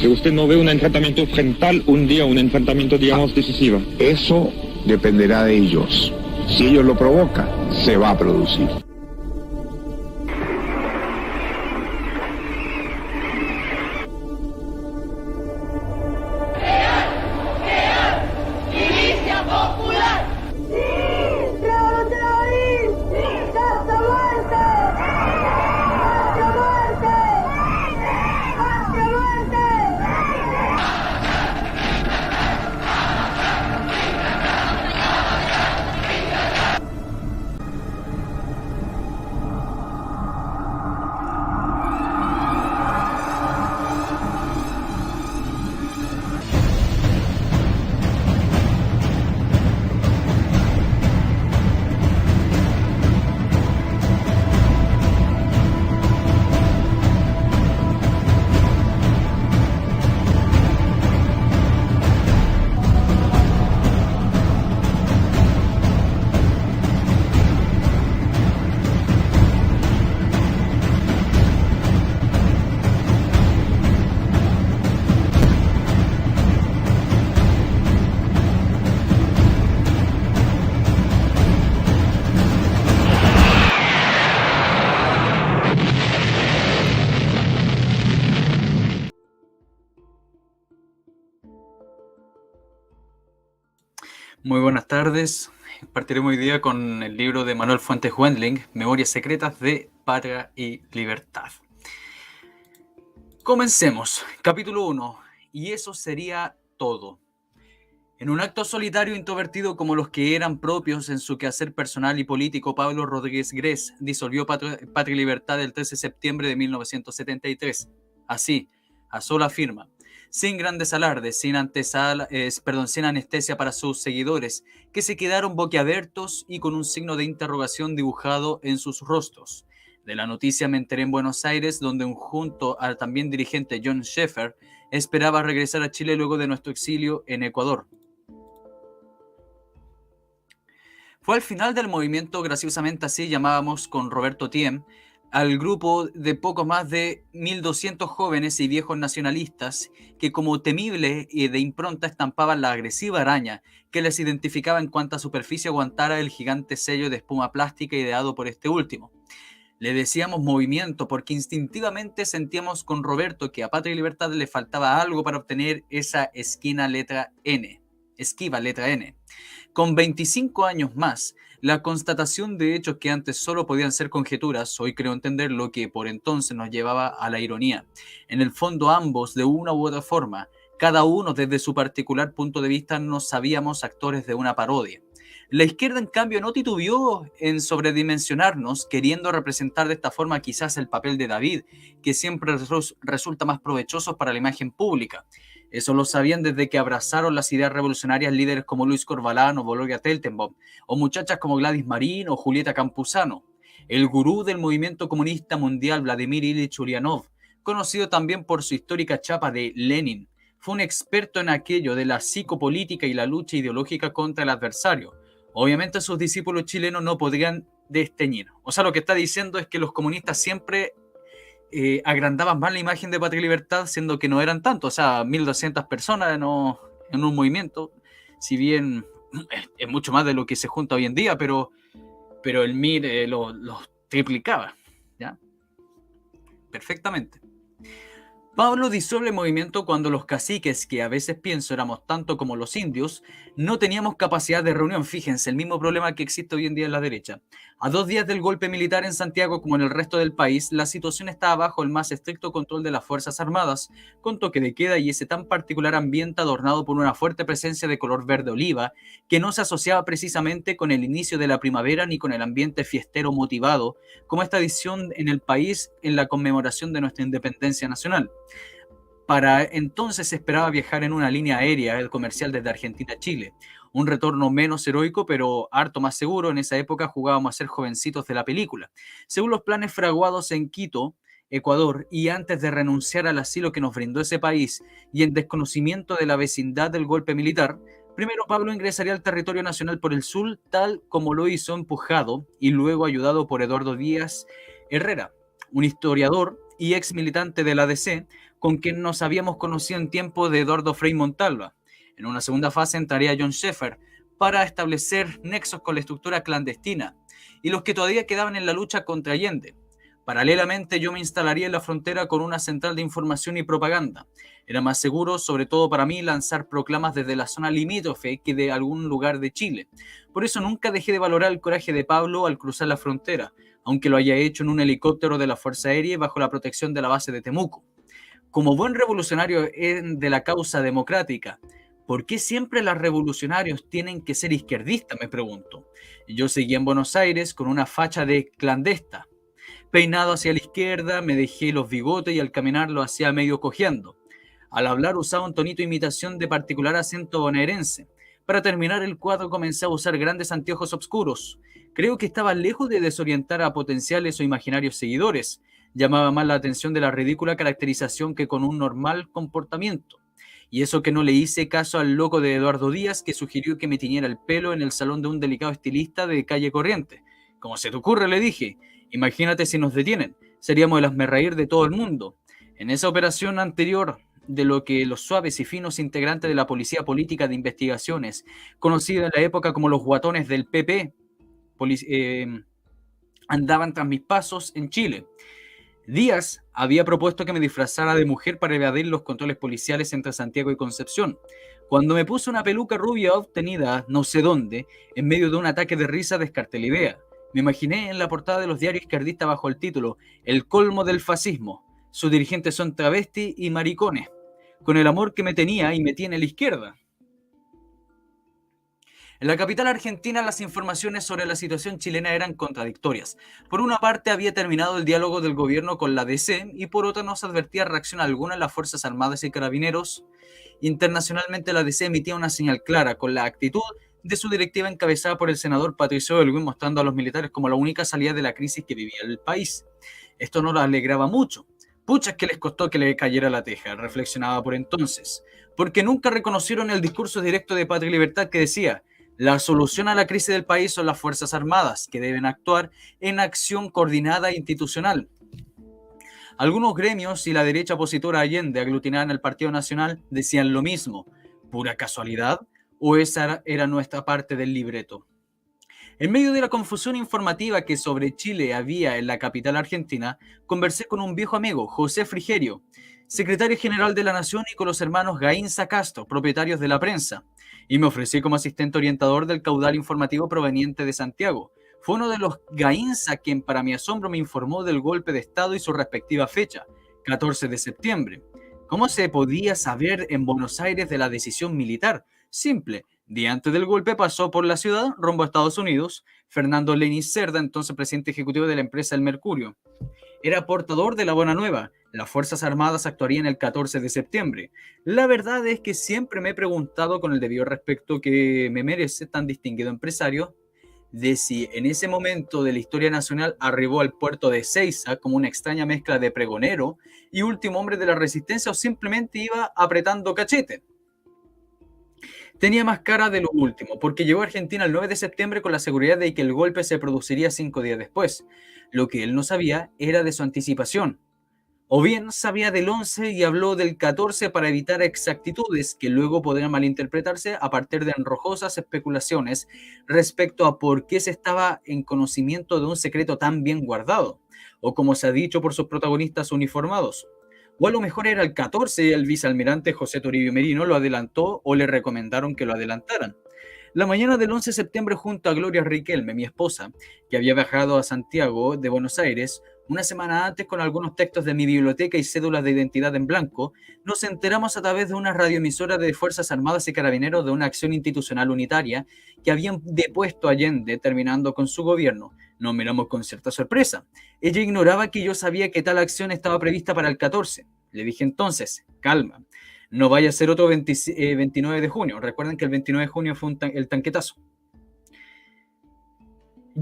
Que usted no ve un enfrentamiento frontal un día, un enfrentamiento, digamos, decisivo. Eso dependerá de ellos. Si ellos lo provocan, se va a producir. Muy buenas tardes. Partiremos hoy día con el libro de Manuel Fuentes Wendling, Memorias secretas de Patria y Libertad. Comencemos. Capítulo 1. Y eso sería todo. En un acto solitario e introvertido como los que eran propios en su quehacer personal y político, Pablo Rodríguez Gres disolvió Patria y Libertad el 13 de septiembre de 1973. Así, a sola firma, sin grandes alardes, sin anestesia para sus seguidores, que se quedaron boquiabiertos y con un signo de interrogación dibujado en sus rostros. De la noticia me enteré en Buenos Aires, donde junto al también dirigente John Schaeffer esperaba regresar a Chile luego de nuestro exilio en Ecuador. Fue al final del movimiento, graciosamente así llamábamos con Roberto Tiem, al grupo de poco más de 1.200 jóvenes y viejos nacionalistas que como temible y de impronta estampaban la agresiva araña que les identificaba en cuanta superficie aguantara el gigante sello de espuma plástica ideado por este último. Le decíamos movimiento porque instintivamente sentíamos con Roberto que a Patria y Libertad le faltaba algo para obtener esa esquiva letra N. Con 25 años más, la constatación de hechos que antes solo podían ser conjeturas, hoy creo entender lo que por entonces nos llevaba a la ironía. En el fondo ambos, de una u otra forma, cada uno desde su particular punto de vista, nos sabíamos actores de una parodia. La izquierda, en cambio, no titubeó en sobredimensionarnos, queriendo representar de esta forma quizás el papel de David, que siempre resulta más provechoso para la imagen pública. Eso lo sabían desde que abrazaron las ideas revolucionarias líderes como Luis Corvalán o Gloria Teltenbaum, o muchachas como Gladys Marín o Julieta Campuzano. El gurú del movimiento comunista mundial, Vladimir Ilich Ulyanov, conocido también por su histórica chapa de Lenin, fue un experto en aquello de la psicopolítica y la lucha ideológica contra el adversario. Obviamente sus discípulos chilenos no podrían desteñir. O sea, lo que está diciendo es que los comunistas siempre agrandaban más la imagen de Patria y Libertad, siendo que no eran tantos, o sea, 1.200 personas en un movimiento, si bien es mucho más de lo que se junta hoy en día, pero el MIR los triplicaba, ¿ya? Perfectamente. Pablo disuelve el movimiento cuando los caciques, que a veces pienso éramos tanto como los indios, no teníamos capacidad de reunión. Fíjense, el mismo problema que existe hoy en día en la derecha. A 2 días del golpe militar en Santiago, como en el resto del país, la situación estaba bajo el más estricto control de las Fuerzas Armadas, con toque de queda y ese tan particular ambiente adornado por una fuerte presencia de color verde oliva, que no se asociaba precisamente con el inicio de la primavera ni con el ambiente fiestero motivado, como esta edición en el país en la conmemoración de nuestra independencia nacional. Para entonces se esperaba viajar en una línea aérea comercial desde Argentina a Chile. Un retorno menos heroico, pero harto más seguro. En esa época jugábamos a ser jovencitos de la película. Según los planes fraguados en Quito, Ecuador, y antes de renunciar al asilo que nos brindó ese país y en desconocimiento de la vecindad del golpe militar, primero Pablo ingresaría al territorio nacional por el sur, tal como lo hizo empujado y luego ayudado por Eduardo Díaz Herrera, un historiador y ex militante de la ADC, con quien nos habíamos conocido en tiempo de Eduardo Frei Montalva. En una segunda fase entraría John Sheffer para establecer nexos con la estructura clandestina y los que todavía quedaban en la lucha contra Allende. Paralelamente, yo me instalaría en la frontera con una central de información y propaganda. Era más seguro, sobre todo para mí, lanzar proclamas desde la zona limítrofe que de algún lugar de Chile. Por eso nunca dejé de valorar el coraje de Pablo al cruzar la frontera, aunque lo haya hecho en un helicóptero de la Fuerza Aérea y bajo la protección de la base de Temuco. Como buen revolucionario de la causa democrática, ¿por qué siempre los revolucionarios tienen que ser izquierdistas?, me pregunto. Yo seguía en Buenos Aires con una facha de clandesta. Peinado hacia la izquierda, me dejé los bigotes y al caminar lo hacía medio cojeando. Al hablar usaba un tonito de imitación de particular acento bonaerense. Para terminar el cuadro comencé a usar grandes anteojos oscuros. Creo que estaba lejos de desorientar a potenciales o imaginarios seguidores. Llamaba más la atención de la ridícula caracterización que con un normal comportamiento. Y eso que no le hice caso al loco de Eduardo Díaz que sugirió que me tiñera el pelo en el salón de un delicado estilista de calle Corriente. ¿Cómo se te ocurre?, le dije. Imagínate si nos detienen. Seríamos el hazmerreír de todo el mundo. En esa operación anterior, de lo que los suaves y finos integrantes de la Policía Política de Investigaciones, conocida en la época como los guatones del PP, andaban tras mis pasos en Chile. Díaz había propuesto que me disfrazara de mujer para evadir los controles policiales entre Santiago y Concepción. Cuando me puse una peluca rubia obtenida no sé dónde, en medio de un ataque de risa descarté la idea. Me imaginé en la portada de los diarios izquierdistas bajo el título "El colmo del fascismo. Sus dirigentes son travestis y maricones", con el amor que me tenía y me tiene la izquierda. En la capital argentina las informaciones sobre la situación chilena eran contradictorias. Por una parte había terminado el diálogo del gobierno con la DC y por otra no se advertía reacción alguna en las Fuerzas Armadas y Carabineros. Internacionalmente la DC emitía una señal clara con la actitud de su directiva encabezada por el senador Patricio Aylwin, mostrando a los militares como la única salida de la crisis que vivía el país. Esto no lo alegraba mucho. Pucha, que les costó que le cayera la teja, reflexionaba por entonces, porque nunca reconocieron el discurso directo de Patria y Libertad que decía: la solución a la crisis del país son las Fuerzas Armadas, que deben actuar en acción coordinada e institucional. Algunos gremios y la derecha opositora a Allende, aglutinada en el Partido Nacional, decían lo mismo. ¿Pura casualidad? ¿O esa era nuestra parte del libreto? En medio de la confusión informativa que sobre Chile había en la capital argentina, conversé con un viejo amigo, José Frigerio, secretario general de la Nación, y con los hermanos Gainza Castro, propietarios de La Prensa, y me ofrecí como asistente orientador del caudal informativo proveniente de Santiago. Fue uno de los Gainza quien, para mi asombro, me informó del golpe de Estado y su respectiva fecha, 14 de septiembre. ¿Cómo se podía saber en Buenos Aires de la decisión militar? Simple. Día antes del golpe pasó por la ciudad, rumbo a Estados Unidos, Fernando Lenis Cerda, entonces presidente ejecutivo de la empresa El Mercurio. Era portador de la buena nueva. Las Fuerzas Armadas actuarían el 14 de septiembre. La verdad es que siempre me he preguntado, con el debido respeto que me merece tan distinguido empresario, de si en ese momento de la historia nacional arribó al puerto de Ezeiza como una extraña mezcla de pregonero y último hombre de la resistencia, o simplemente iba apretando cachete. Tenía más cara de lo último, porque llegó a Argentina el 9 de septiembre con la seguridad de que el golpe se produciría 5 días después. Lo que él no sabía era de su anticipación. O bien sabía del 11 y habló del 14 para evitar exactitudes que luego podrían malinterpretarse a partir de enrojosas especulaciones respecto a por qué se estaba en conocimiento de un secreto tan bien guardado, o como se ha dicho por sus protagonistas uniformados. O a lo mejor era el 14 y el vicealmirante José Toribio Merino lo adelantó o le recomendaron que lo adelantaran. La mañana del 11 de septiembre, junto a Gloria Riquelme, mi esposa, que había viajado a Santiago de Buenos Aires una semana antes con algunos textos de mi biblioteca y cédulas de identidad en blanco, nos enteramos a través de una radioemisora de Fuerzas Armadas y Carabineros de una acción institucional unitaria que habían depuesto a Allende terminando con su gobierno. Nos miramos con cierta sorpresa. Ella ignoraba que yo sabía que tal acción estaba prevista para el 14. Le dije entonces: calma, no vaya a ser otro 29 de junio. Recuerden que el 29 de junio fue el tanquetazo.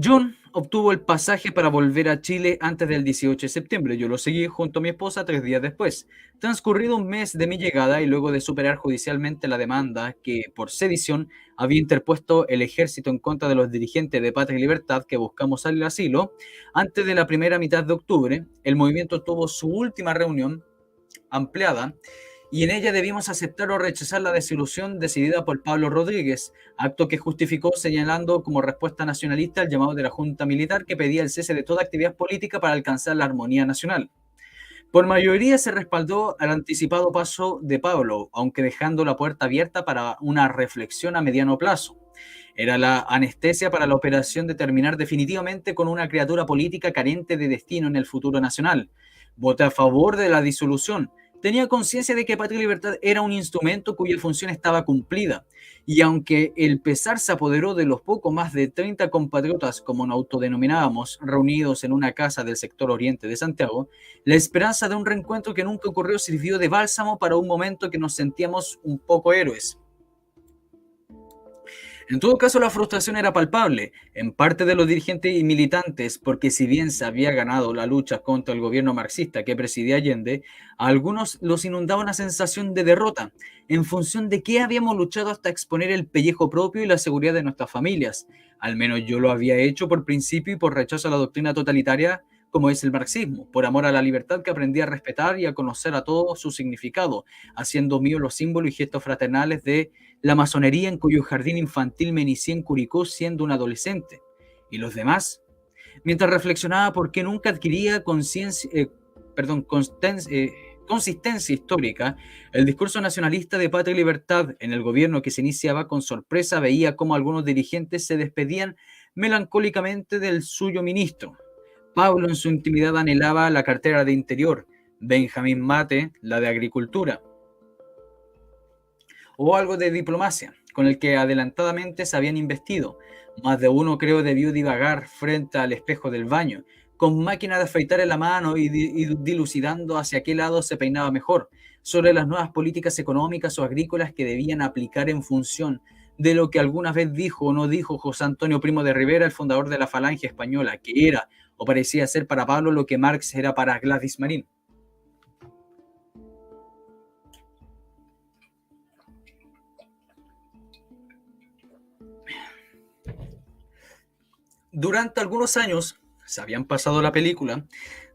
John obtuvo el pasaje para volver a Chile antes del 18 de septiembre. Yo lo seguí junto a mi esposa 3 días después. Transcurrido un mes de mi llegada y luego de superar judicialmente la demanda que, por sedición, había interpuesto el ejército en contra de los dirigentes de Patria y Libertad que buscamos el asilo, antes de la primera mitad de octubre, el movimiento tuvo su última reunión ampliada, y en ella debimos aceptar o rechazar la disolución decidida por Pablo Rodríguez, acto que justificó señalando como respuesta nacionalista el llamado de la Junta Militar que pedía el cese de toda actividad política para alcanzar la armonía nacional. Por mayoría se respaldó al anticipado paso de Pablo, aunque dejando la puerta abierta para una reflexión a mediano plazo. Era la anestesia para la operación de terminar definitivamente con una criatura política carente de destino en el futuro nacional. Voté a favor de la disolución. Tenía conciencia de que Patria y Libertad era un instrumento cuya función estaba cumplida, y aunque el pesar se apoderó de los poco más de 30 compatriotas, como nos autodenominábamos, reunidos en una casa del sector oriente de Santiago, la esperanza de un reencuentro que nunca ocurrió sirvió de bálsamo para un momento que nos sentíamos un poco héroes. En todo caso, la frustración era palpable, en parte de los dirigentes y militantes, porque si bien se había ganado la lucha contra el gobierno marxista que presidía Allende, a algunos los inundaba una sensación de derrota, en función de qué habíamos luchado hasta exponer el pellejo propio y la seguridad de nuestras familias. Al menos yo lo había hecho por principio y por rechazo a la doctrina totalitaria como es el marxismo, por amor a la libertad que aprendí a respetar y a conocer a todo su significado, haciendo mío los símbolos y gestos fraternales de la masonería en cuyo jardín infantil me inicié en Curicó siendo un adolescente. ¿Y los demás? Mientras reflexionaba por qué nunca adquiría consistencia histórica, el discurso nacionalista de Patria y Libertad en el gobierno que se iniciaba con sorpresa veía cómo algunos dirigentes se despedían melancólicamente del suyo ministro. Pablo en su intimidad anhelaba la cartera de Interior, Benjamín Mate la de Agricultura, o algo de diplomacia, con el que adelantadamente se habían investido. Más de uno creo debió divagar frente al espejo del baño, con máquina de afeitar en la mano y dilucidando hacia qué lado se peinaba mejor, sobre las nuevas políticas económicas o agrícolas que debían aplicar en función de lo que alguna vez dijo o no dijo José Antonio Primo de Rivera, el fundador de la Falange Española, que era o parecía ser para Pablo lo que Marx era para Gladys Marín. Durante algunos años se habían pasado la película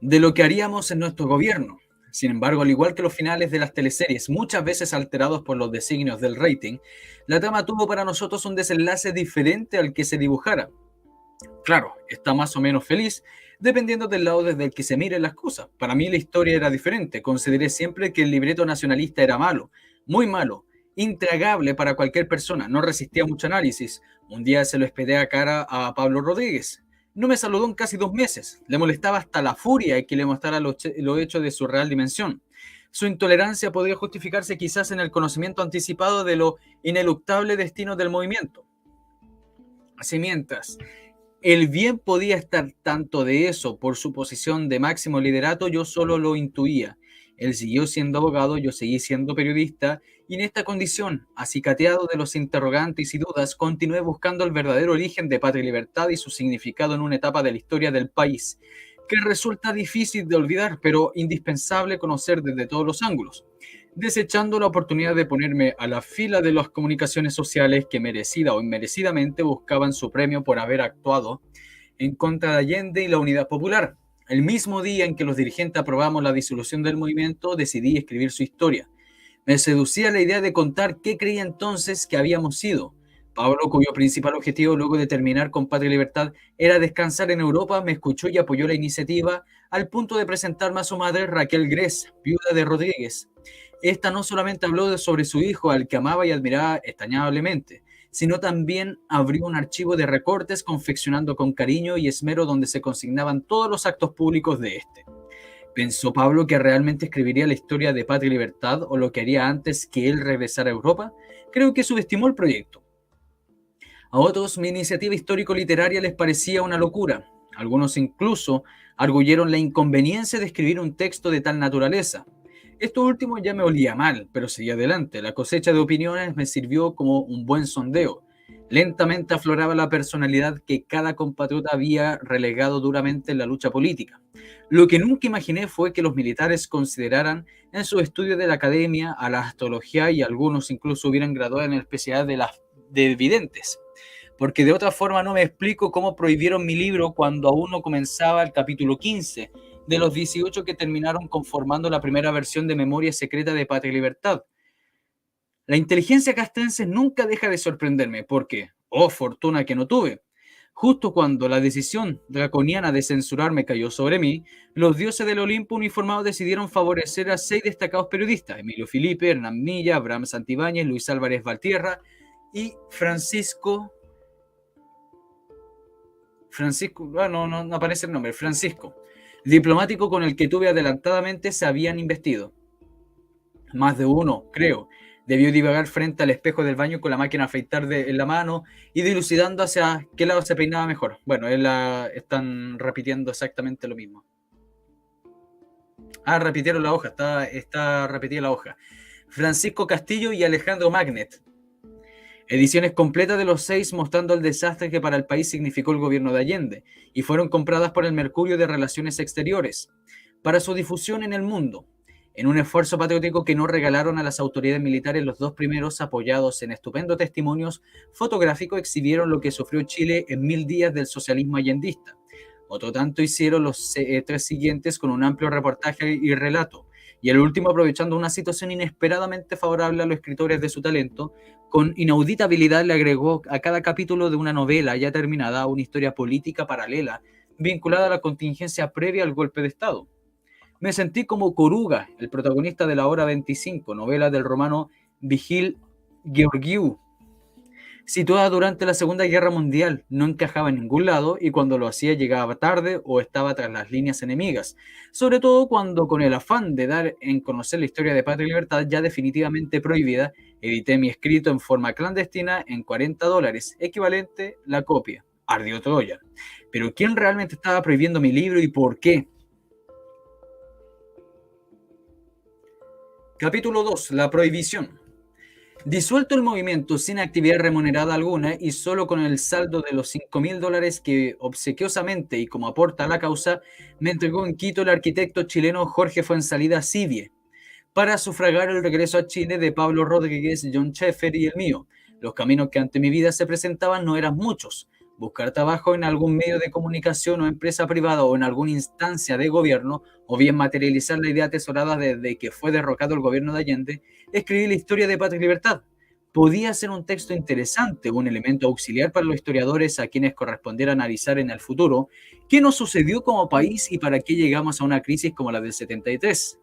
de lo que haríamos en nuestro gobierno. Sin embargo, al igual que los finales de las teleseries, muchas veces alterados por los designios del rating, la trama tuvo para nosotros un desenlace diferente al que se dibujara. Claro, está más o menos feliz, dependiendo del lado desde el que se miren las cosas. Para mí la historia era diferente. Consideré siempre que el libreto nacionalista era malo, muy malo, intragable para cualquier persona. No resistía mucho análisis. Un día se lo espedé a cara a Pablo Rodríguez. No me saludó en casi 2 meses. Le molestaba hasta la furia que le mostrara lo hecho de su real dimensión. Su intolerancia podría justificarse quizás en el conocimiento anticipado de lo ineluctable destino del movimiento. Así mientras el bien podía estar tanto de eso por su posición de máximo liderato, yo solo lo intuía. Él siguió siendo abogado, yo seguí siendo periodista, y en esta condición, acicateado de los interrogantes y dudas, continué buscando el verdadero origen de Patria y Libertad y su significado en una etapa de la historia del país, que resulta difícil de olvidar, pero indispensable conocer desde todos los ángulos, desechando la oportunidad de ponerme a la fila de las comunicaciones sociales que merecida o inmerecidamente buscaban su premio por haber actuado en contra de Allende y la Unidad Popular. El mismo día en que los dirigentes aprobamos la disolución del movimiento, decidí escribir su historia. Me seducía la idea de contar qué creía entonces que habíamos sido. Pablo, cuyo principal objetivo luego de terminar con Patria y Libertad era descansar en Europa, me escuchó y apoyó la iniciativa al punto de presentarme a su madre Raquel Gres, viuda de Rodríguez. Esta no solamente habló sobre su hijo, al que amaba y admiraba extrañablemente, sino también abrió un archivo de recortes confeccionando con cariño y esmero donde se consignaban todos los actos públicos de este. ¿Pensó Pablo que realmente escribiría la historia de Patria y Libertad o lo que haría antes que él regresara a Europa? Creo que subestimó el proyecto. A otros, mi iniciativa histórico-literaria les parecía una locura. Algunos incluso arguyeron la inconveniencia de escribir un texto de tal naturaleza. Esto último ya me olía mal, pero seguí adelante. La cosecha de opiniones me sirvió como un buen sondeo. Lentamente afloraba la personalidad que cada compatriota había relegado duramente en la lucha política. Lo que nunca imaginé fue que los militares consideraran en su estudio de la academia a la astrología y algunos incluso hubieran graduado en la especialidad de videntes. Porque de otra forma no me explico cómo prohibieron mi libro cuando aún no comenzaba el capítulo 15 de los 18 que terminaron conformando la primera versión de Memoria Secreta de Patria y Libertad. La inteligencia castrense nunca deja de sorprenderme porque, oh fortuna que no tuve, justo cuando la decisión draconiana de censurarme cayó sobre mí, los dioses del Olimpo uniformados decidieron favorecer a 6 destacados periodistas: Emilio Filipe, Hernán Milla, Abraham Santibáñez, Luis Álvarez Valtierra y Francisco, no aparece el nombre, Francisco, diplomático con el que tuve adelantadamente se habían investido. Más de uno, creo, debió divagar frente al espejo del baño con la máquina de afeitar en la mano y dilucidando hacia qué lado se peinaba mejor. Bueno, están repitiendo exactamente lo mismo. Repitieron la hoja, está repetida la hoja. Francisco Castillo y Alejandro Magnet. Ediciones completas de los 6 mostrando el desastre que para el país significó el gobierno de Allende y fueron compradas por el Mercurio de Relaciones Exteriores para su difusión en el mundo, en un esfuerzo patriótico que no regalaron a las autoridades militares. Los 2 primeros, apoyados en estupendos testimonios fotográficos, exhibieron lo que sufrió Chile en 1000 días del socialismo allendista. Otro tanto hicieron los 3 siguientes con un amplio reportaje y relato, y el último aprovechando una situación inesperadamente favorable a los escritores de su talento, con inaudita habilidad le agregó a cada capítulo de una novela ya terminada una historia política paralela vinculada a la contingencia previa al golpe de Estado. Me sentí como Coruga, el protagonista de la Hora 25, novela del romano Vigil Georgiou, situada durante la Segunda Guerra Mundial. No encajaba en ningún lado y cuando lo hacía llegaba tarde o estaba tras las líneas enemigas, sobre todo cuando, con el afán de dar en conocer la historia de Patria y Libertad ya definitivamente prohibida, edité mi escrito en forma clandestina en $40, equivalente la copia. Ardió Troya. Pero ¿quién realmente estaba prohibiendo mi libro y por qué? Capítulo 2. La prohibición. Disuelto el movimiento sin actividad remunerada alguna y solo con el saldo de los $5.000 que obsequiosamente y como aporta a la causa me entregó en Quito el arquitecto chileno Jorge Fuenzalida Sivie, para sufragar el regreso a Chile de Pablo Rodríguez, John Schaeffer y el mío. Los caminos que ante mi vida se presentaban no eran muchos: buscar trabajo en algún medio de comunicación o empresa privada o en alguna instancia de gobierno, o bien materializar la idea atesorada desde que fue derrocado el gobierno de Allende, escribir la historia de Patria y Libertad. Podía ser un texto interesante, un elemento auxiliar para los historiadores a quienes correspondiera analizar en el futuro qué nos sucedió como país y para qué llegamos a una crisis como la del 73.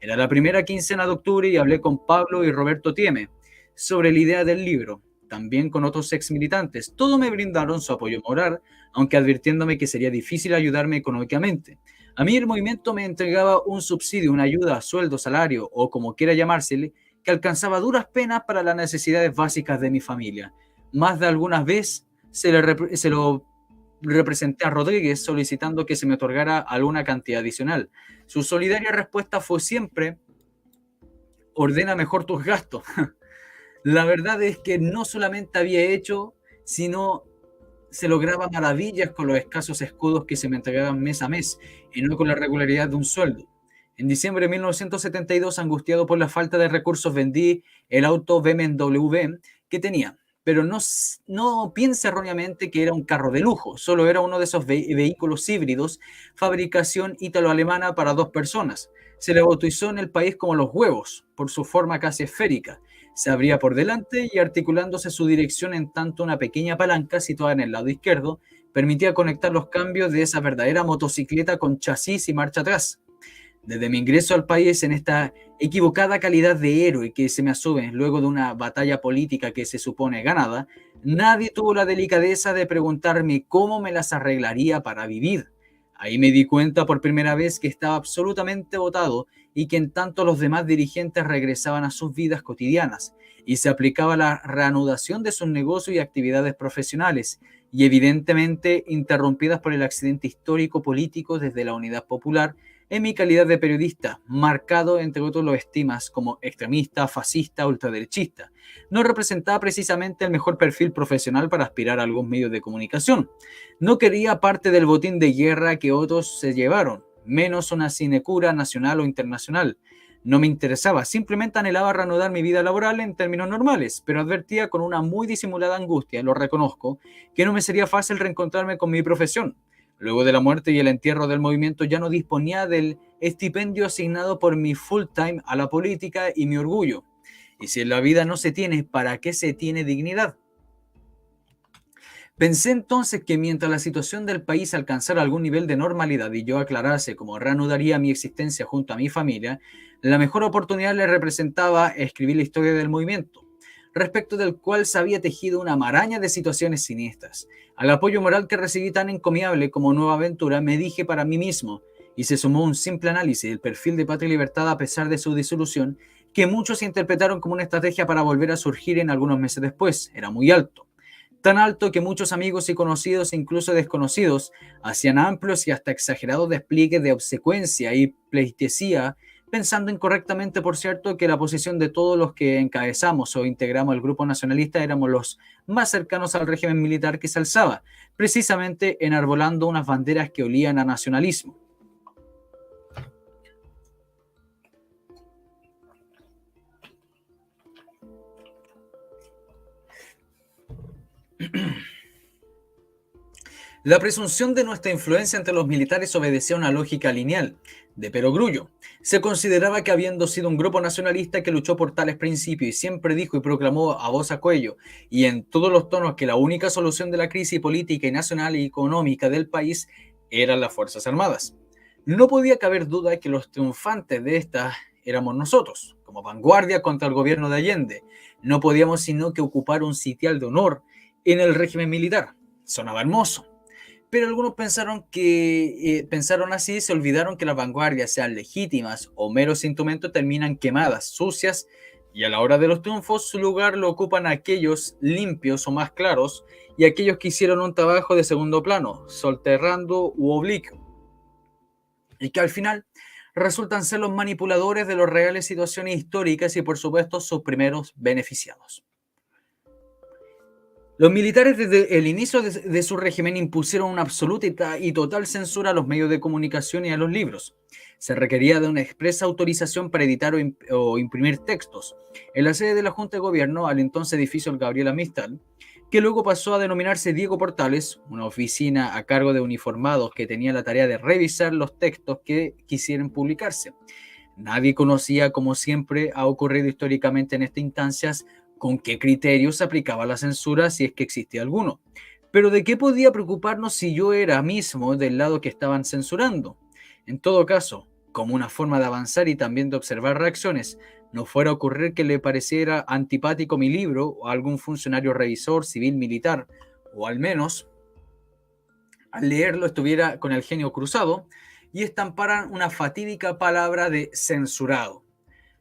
Era la primera quincena de octubre y hablé con Pablo y Roberto Tieme sobre la idea del libro, también con otros ex militantes. Todos me brindaron su apoyo moral, aunque advirtiéndome que sería difícil ayudarme económicamente. A mí el movimiento me entregaba un subsidio, una ayuda, sueldo, salario o como quiera llamársele, que alcanzaba duras penas para las necesidades básicas de mi familia. Más de algunas veces se lo representé a Rodríguez solicitando que se me otorgara alguna cantidad adicional. Su solidaria respuesta fue siempre: ordena mejor tus gastos. La verdad es que no solamente había hecho, sino se lograba maravillas con los escasos escudos que se me entregaban mes a mes, y no con la regularidad de un sueldo. En diciembre de 1972, angustiado por la falta de recursos, vendí el auto BMW que tenía. Pero no piense erróneamente que era un carro de lujo, solo era uno de esos vehículos híbridos, fabricación ítalo-alemana para 2 personas. Se le bautizó en el país como los huevos, por su forma casi esférica. Se abría por delante y articulándose su dirección en tanto una pequeña palanca situada en el lado izquierdo permitía conectar los cambios de esa verdadera motocicleta con chasis y marcha atrás. Desde mi ingreso al país en esta equivocada calidad de héroe que se me asume luego de una batalla política que se supone ganada, nadie tuvo la delicadeza de preguntarme cómo me las arreglaría para vivir. Ahí me di cuenta por primera vez que estaba absolutamente botado y que en tanto los demás dirigentes regresaban a sus vidas cotidianas y se aplicaba la reanudación de sus negocios y actividades profesionales, y evidentemente interrumpidas por el accidente histórico político desde la Unidad Popular. En mi calidad de periodista, marcado entre otros los estigmas como extremista, fascista, ultraderechista, no representaba precisamente el mejor perfil profesional para aspirar a algún medio de comunicación. No quería parte del botín de guerra que otros se llevaron, menos una sinecura nacional o internacional. No me interesaba, simplemente anhelaba reanudar mi vida laboral en términos normales, pero advertía con una muy disimulada angustia, lo reconozco, que no me sería fácil reencontrarme con mi profesión. Luego de la muerte y el entierro del movimiento ya no disponía del estipendio asignado por mi full time a la política y mi orgullo. Y si en la vida no se tiene, ¿para qué se tiene dignidad? Pensé entonces que mientras la situación del país alcanzara algún nivel de normalidad y yo aclarase cómo reanudaría mi existencia junto a mi familia, la mejor oportunidad le representaba escribir la historia del movimiento, respecto del cual se había tejido una maraña de situaciones siniestras. Al apoyo moral que recibí tan encomiable como nueva aventura, me dije para mí mismo, y se sumó un simple análisis del perfil de Patria y Libertad a pesar de su disolución, que muchos interpretaron como una estrategia para volver a surgir en algunos meses después. Era muy alto. Tan alto que muchos amigos y conocidos, incluso desconocidos, hacían amplios y hasta exagerados despliegues de obsecuencia y pleitesía, pensando incorrectamente, por cierto, que la posición de todos los que encabezamos o integramos el grupo nacionalista éramos los más cercanos al régimen militar que se alzaba, precisamente enarbolando unas banderas que olían a nacionalismo. La presunción de nuestra influencia entre los militares obedecía a una lógica lineal, de perogrullo. Se consideraba que habiendo sido un grupo nacionalista que luchó por tales principios y siempre dijo y proclamó a voz a cuello y en todos los tonos que la única solución de la crisis política y nacional y económica del país eran las Fuerzas Armadas. No podía caber duda de que los triunfantes de estas éramos nosotros, como vanguardia contra el gobierno de Allende. No podíamos sino que ocupar un sitial de honor en el régimen militar. Sonaba hermoso. Pero algunos pensaron así y se olvidaron que las vanguardias, sean legítimas o meros instrumentos, terminan quemadas, sucias, y a la hora de los triunfos su lugar lo ocupan aquellos limpios o más claros y aquellos que hicieron un trabajo de segundo plano, soterrando u oblicuo, y que al final resultan ser los manipuladores de las reales situaciones históricas y por supuesto sus primeros beneficiados. Los militares desde el inicio de su régimen impusieron una absoluta y total censura a los medios de comunicación y a los libros. Se requería de una expresa autorización para editar o imprimir textos. En la sede de la Junta de Gobierno, al entonces edificio Gabriela Mistral, que luego pasó a denominarse Diego Portales, una oficina a cargo de uniformados que tenía la tarea de revisar los textos que quisieran publicarse. Nadie conocía, como siempre ha ocurrido históricamente en estas instancias, con qué criterios se aplicaba la censura, si es que existía alguno. Pero ¿de qué podía preocuparnos si yo era mismo del lado que estaban censurando? En todo caso, como una forma de avanzar y también de observar reacciones, no fuera a ocurrir que le pareciera antipático mi libro o a algún funcionario revisor, civil, militar, o al menos al leerlo estuviera con el genio cruzado y estamparan una fatídica palabra de censurado.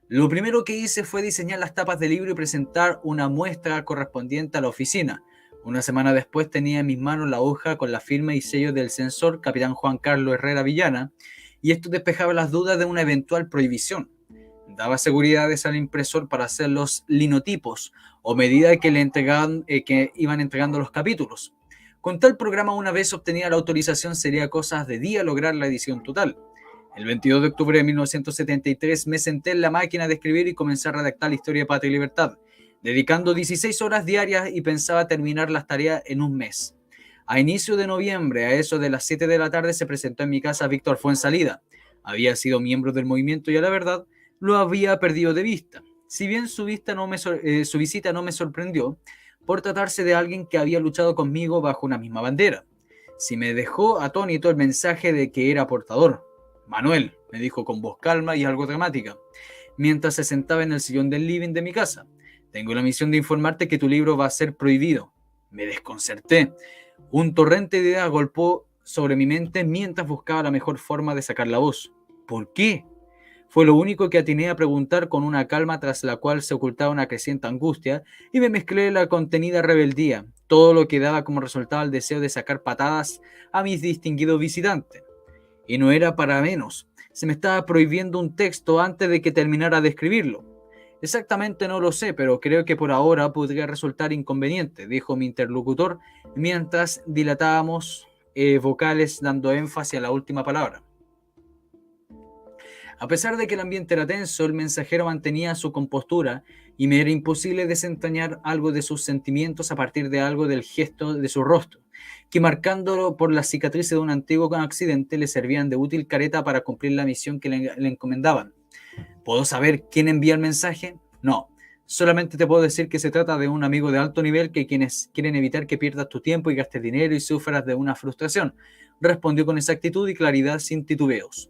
Lo primero que hice fue diseñar las tapas del libro y presentar una muestra correspondiente a la oficina. Una semana después tenía en mis manos la hoja con la firma y sello del censor, capitán Juan Carlos Herrera Villana, y esto despejaba las dudas de una eventual prohibición. Daba seguridades al impresor para hacer los linotipos o medida que iban entregando los capítulos. Con tal programa, una vez obtenida la autorización, sería cosa de día lograr la edición total. El 22 de octubre de 1973 me senté en la máquina de escribir y comencé a redactar la historia de Patria y Libertad, dedicando 16 horas diarias y pensaba terminar las tareas en un mes. A inicio de noviembre, a eso de las 7 de la tarde, se presentó en mi casa Víctor Fuenzalida. Había sido miembro del movimiento y a la verdad lo había perdido de vista. Si bien su visita no me sorprendió, por tratarse de alguien que había luchado conmigo bajo una misma bandera. Sí me dejó atónito el mensaje de que era portador. Manuel, me dijo con voz calma y algo dramática, mientras se sentaba en el sillón del living de mi casa. Tengo la misión de informarte que tu libro va a ser prohibido. Me desconcerté. Un torrente de ideas golpeó sobre mi mente mientras buscaba la mejor forma de sacar la voz. ¿Por qué? Fue lo único que atiné a preguntar con una calma tras la cual se ocultaba una creciente angustia y me mezclé la contenida rebeldía, todo lo que daba como resultado el deseo de sacar patadas a mis distinguidos visitantes. Y no era para menos. Se me estaba prohibiendo un texto antes de que terminara de escribirlo. Exactamente no lo sé, pero creo que por ahora podría resultar inconveniente, dijo mi interlocutor, mientras dilatábamos vocales dando énfasis a la última palabra. A pesar de que el ambiente era tenso, el mensajero mantenía su compostura y me era imposible desentrañar algo de sus sentimientos a partir de algo del gesto de su rostro, que marcándolo por las cicatrices de un antiguo accidente le servían de útil careta para cumplir la misión que le encomendaban. ¿Puedo saber quién envía el mensaje? No. Solamente te puedo decir que se trata de un amigo de alto nivel que quienes quieren evitar que pierdas tu tiempo y gastes dinero y sufras de una frustración, respondió con exactitud y claridad sin titubeos.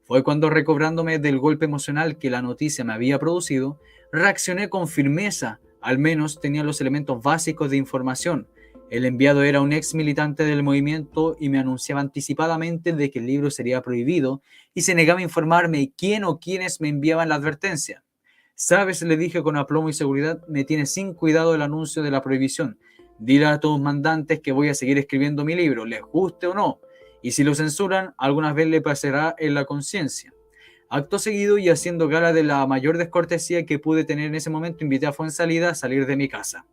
Fue cuando, recobrándome del golpe emocional que la noticia me había producido, reaccioné con firmeza. Al menos tenía los elementos básicos de información. El enviado era un ex militante del movimiento y me anunciaba anticipadamente de que el libro sería prohibido y se negaba a informarme quién o quiénes me enviaban la advertencia. Sabes, le dije con aplomo y seguridad, me tiene sin cuidado el anuncio de la prohibición. Dile a tus mandantes que voy a seguir escribiendo mi libro, les guste o no. Y si lo censuran, algunas veces le pasará en la conciencia. Acto seguido y haciendo gala de la mayor descortesía que pude tener en ese momento, invité a Fuensalida a salir de mi casa.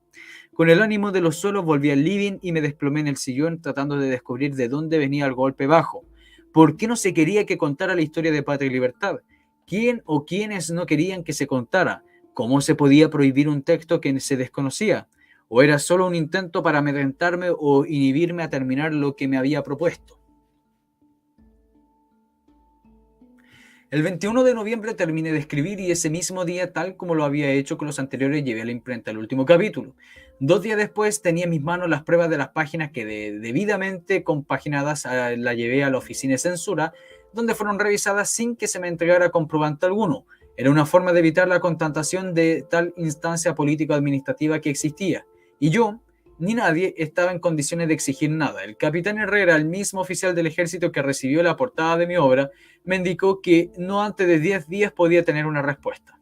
Con el ánimo de los suelos volví al living y me desplomé en el sillón tratando de descubrir de dónde venía el golpe bajo. ¿Por qué no se quería que contara la historia de Patria y Libertad? ¿Quién o quiénes no querían que se contara? ¿Cómo se podía prohibir un texto que se desconocía? ¿O era solo un intento para amedrentarme o inhibirme a terminar lo que me había propuesto? El 21 de noviembre terminé de escribir y ese mismo día, tal como lo había hecho con los anteriores, llevé a la imprenta el último capítulo. 2 días después tenía en mis manos las pruebas de las páginas que debidamente compaginadas la llevé a la oficina de censura, donde fueron revisadas sin que se me entregara comprobante alguno. Era una forma de evitar la constatación de tal instancia político-administrativa que existía. Y yo, ni nadie, estaba en condiciones de exigir nada. El capitán Herrera, el mismo oficial del ejército que recibió la portada de mi obra, me indicó que no antes de 10 días podía tener una respuesta.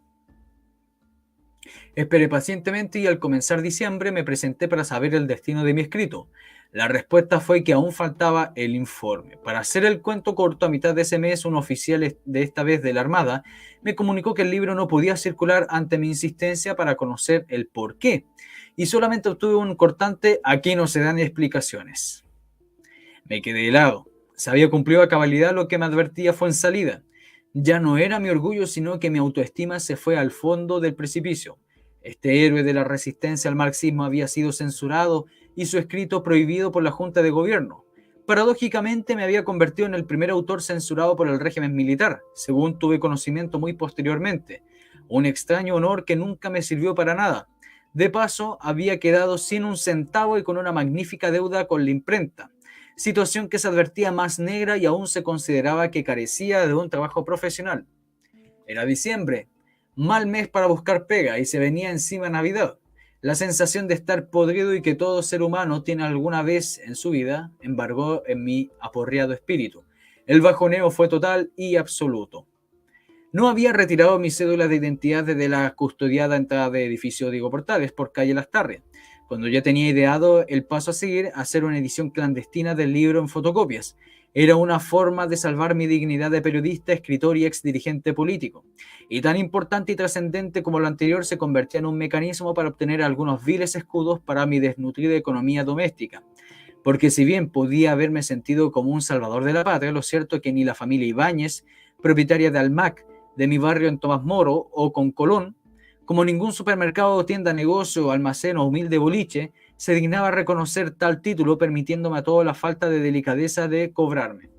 Esperé pacientemente y al comenzar diciembre me presenté para saber el destino de mi escrito. La respuesta fue que aún faltaba el informe. Para hacer el cuento corto, a mitad de ese mes, un oficial de esta vez de la Armada me comunicó que el libro no podía circular ante mi insistencia para conocer el por qué. Y solamente obtuve un cortante: aquí no se dan explicaciones. Me quedé helado. Se había cumplido a cabalidad lo que me advertía Fuensalida. Ya no era mi orgullo, sino que mi autoestima se fue al fondo del precipicio. Este héroe de la resistencia al marxismo había sido censurado y su escrito prohibido por la Junta de Gobierno. Paradójicamente me había convertido en el primer autor censurado por el régimen militar, según tuve conocimiento muy posteriormente. Un extraño honor que nunca me sirvió para nada. De paso, había quedado sin un centavo y con una magnífica deuda con la imprenta, situación que se advertía más negra y aún se consideraba que carecía de un trabajo profesional. Era diciembre, mal mes para buscar pega, y se venía encima Navidad. La sensación de estar podrido y que todo ser humano tiene alguna vez en su vida embargó en mi aporreado espíritu. El bajoneo fue total y absoluto. No había retirado mi cédula de identidad desde la custodiada entrada de edificio Diego Portales por calle Lastarria, cuando ya tenía ideado el paso a seguir: hacer una edición clandestina del libro en fotocopias. Era una forma de salvar mi dignidad de periodista, escritor y ex dirigente político. Y tan importante y trascendente como lo anterior, se convertía en un mecanismo para obtener algunos viles escudos para mi desnutrida economía doméstica. Porque si bien podía haberme sentido como un salvador de la patria, lo cierto es que ni la familia Ibáñez, propietaria de Almac, de mi barrio en Tomás Moro o con Colón, como ningún supermercado, tienda, negocio, almacén o humilde boliche, se dignaba a reconocer tal título, permitiéndome a toda la falta de delicadeza de cobrarme.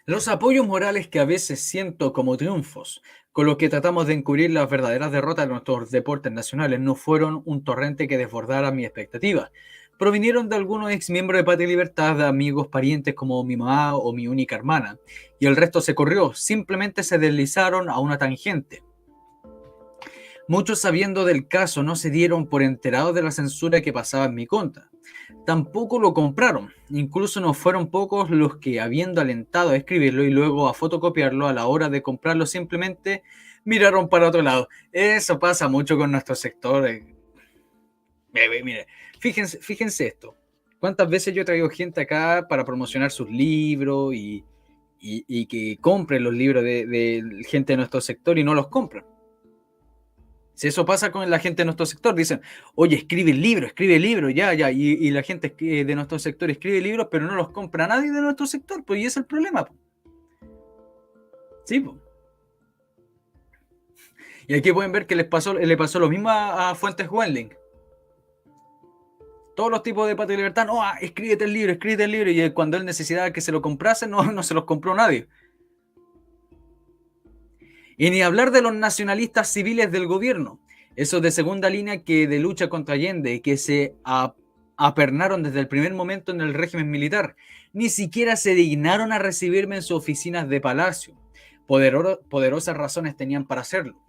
Los apoyos morales que a veces siento como triunfos, con los que tratamos de encubrir las verdaderas derrotas de nuestros deportes nacionales, no fueron un torrente que desbordara mi expectativa. Provinieron de algunos exmiembros de Patria y Libertad, de amigos, parientes como mi mamá o mi única hermana, y el resto se corrió, simplemente se deslizaron a una tangente. Muchos, sabiendo del caso, no se dieron por enterados de la censura que pasaba en mi contra. Tampoco lo compraron. Incluso no fueron pocos los que, habiendo alentado a escribirlo y luego a fotocopiarlo, a la hora de comprarlo simplemente miraron para otro lado. Eso pasa mucho con nuestro sector. Mire, fíjense esto. ¿Cuántas veces yo he traído gente acá para promocionar sus libros y que compren los libros de gente de nuestro sector y no los compran? Si eso pasa con la gente de nuestro sector, dicen, oye, escribe el libro, ya, y la gente de nuestro sector escribe libros, pero no los compra nadie de nuestro sector, pues, y ese es el problema, pues. Sí, pues. Y aquí pueden ver que le pasó lo mismo a Fuentes Wendling. Todos los tipos de Patria y Libertad, no, escríbete el libro, y cuando él necesitaba que se lo comprase, no se los compró nadie. Y ni hablar de los nacionalistas civiles del gobierno, esos de segunda línea que de lucha contra Allende, que se apernaron desde el primer momento en el régimen militar, ni siquiera se dignaron a recibirme en sus oficinas de palacio. Poderosas razones tenían para hacerlo.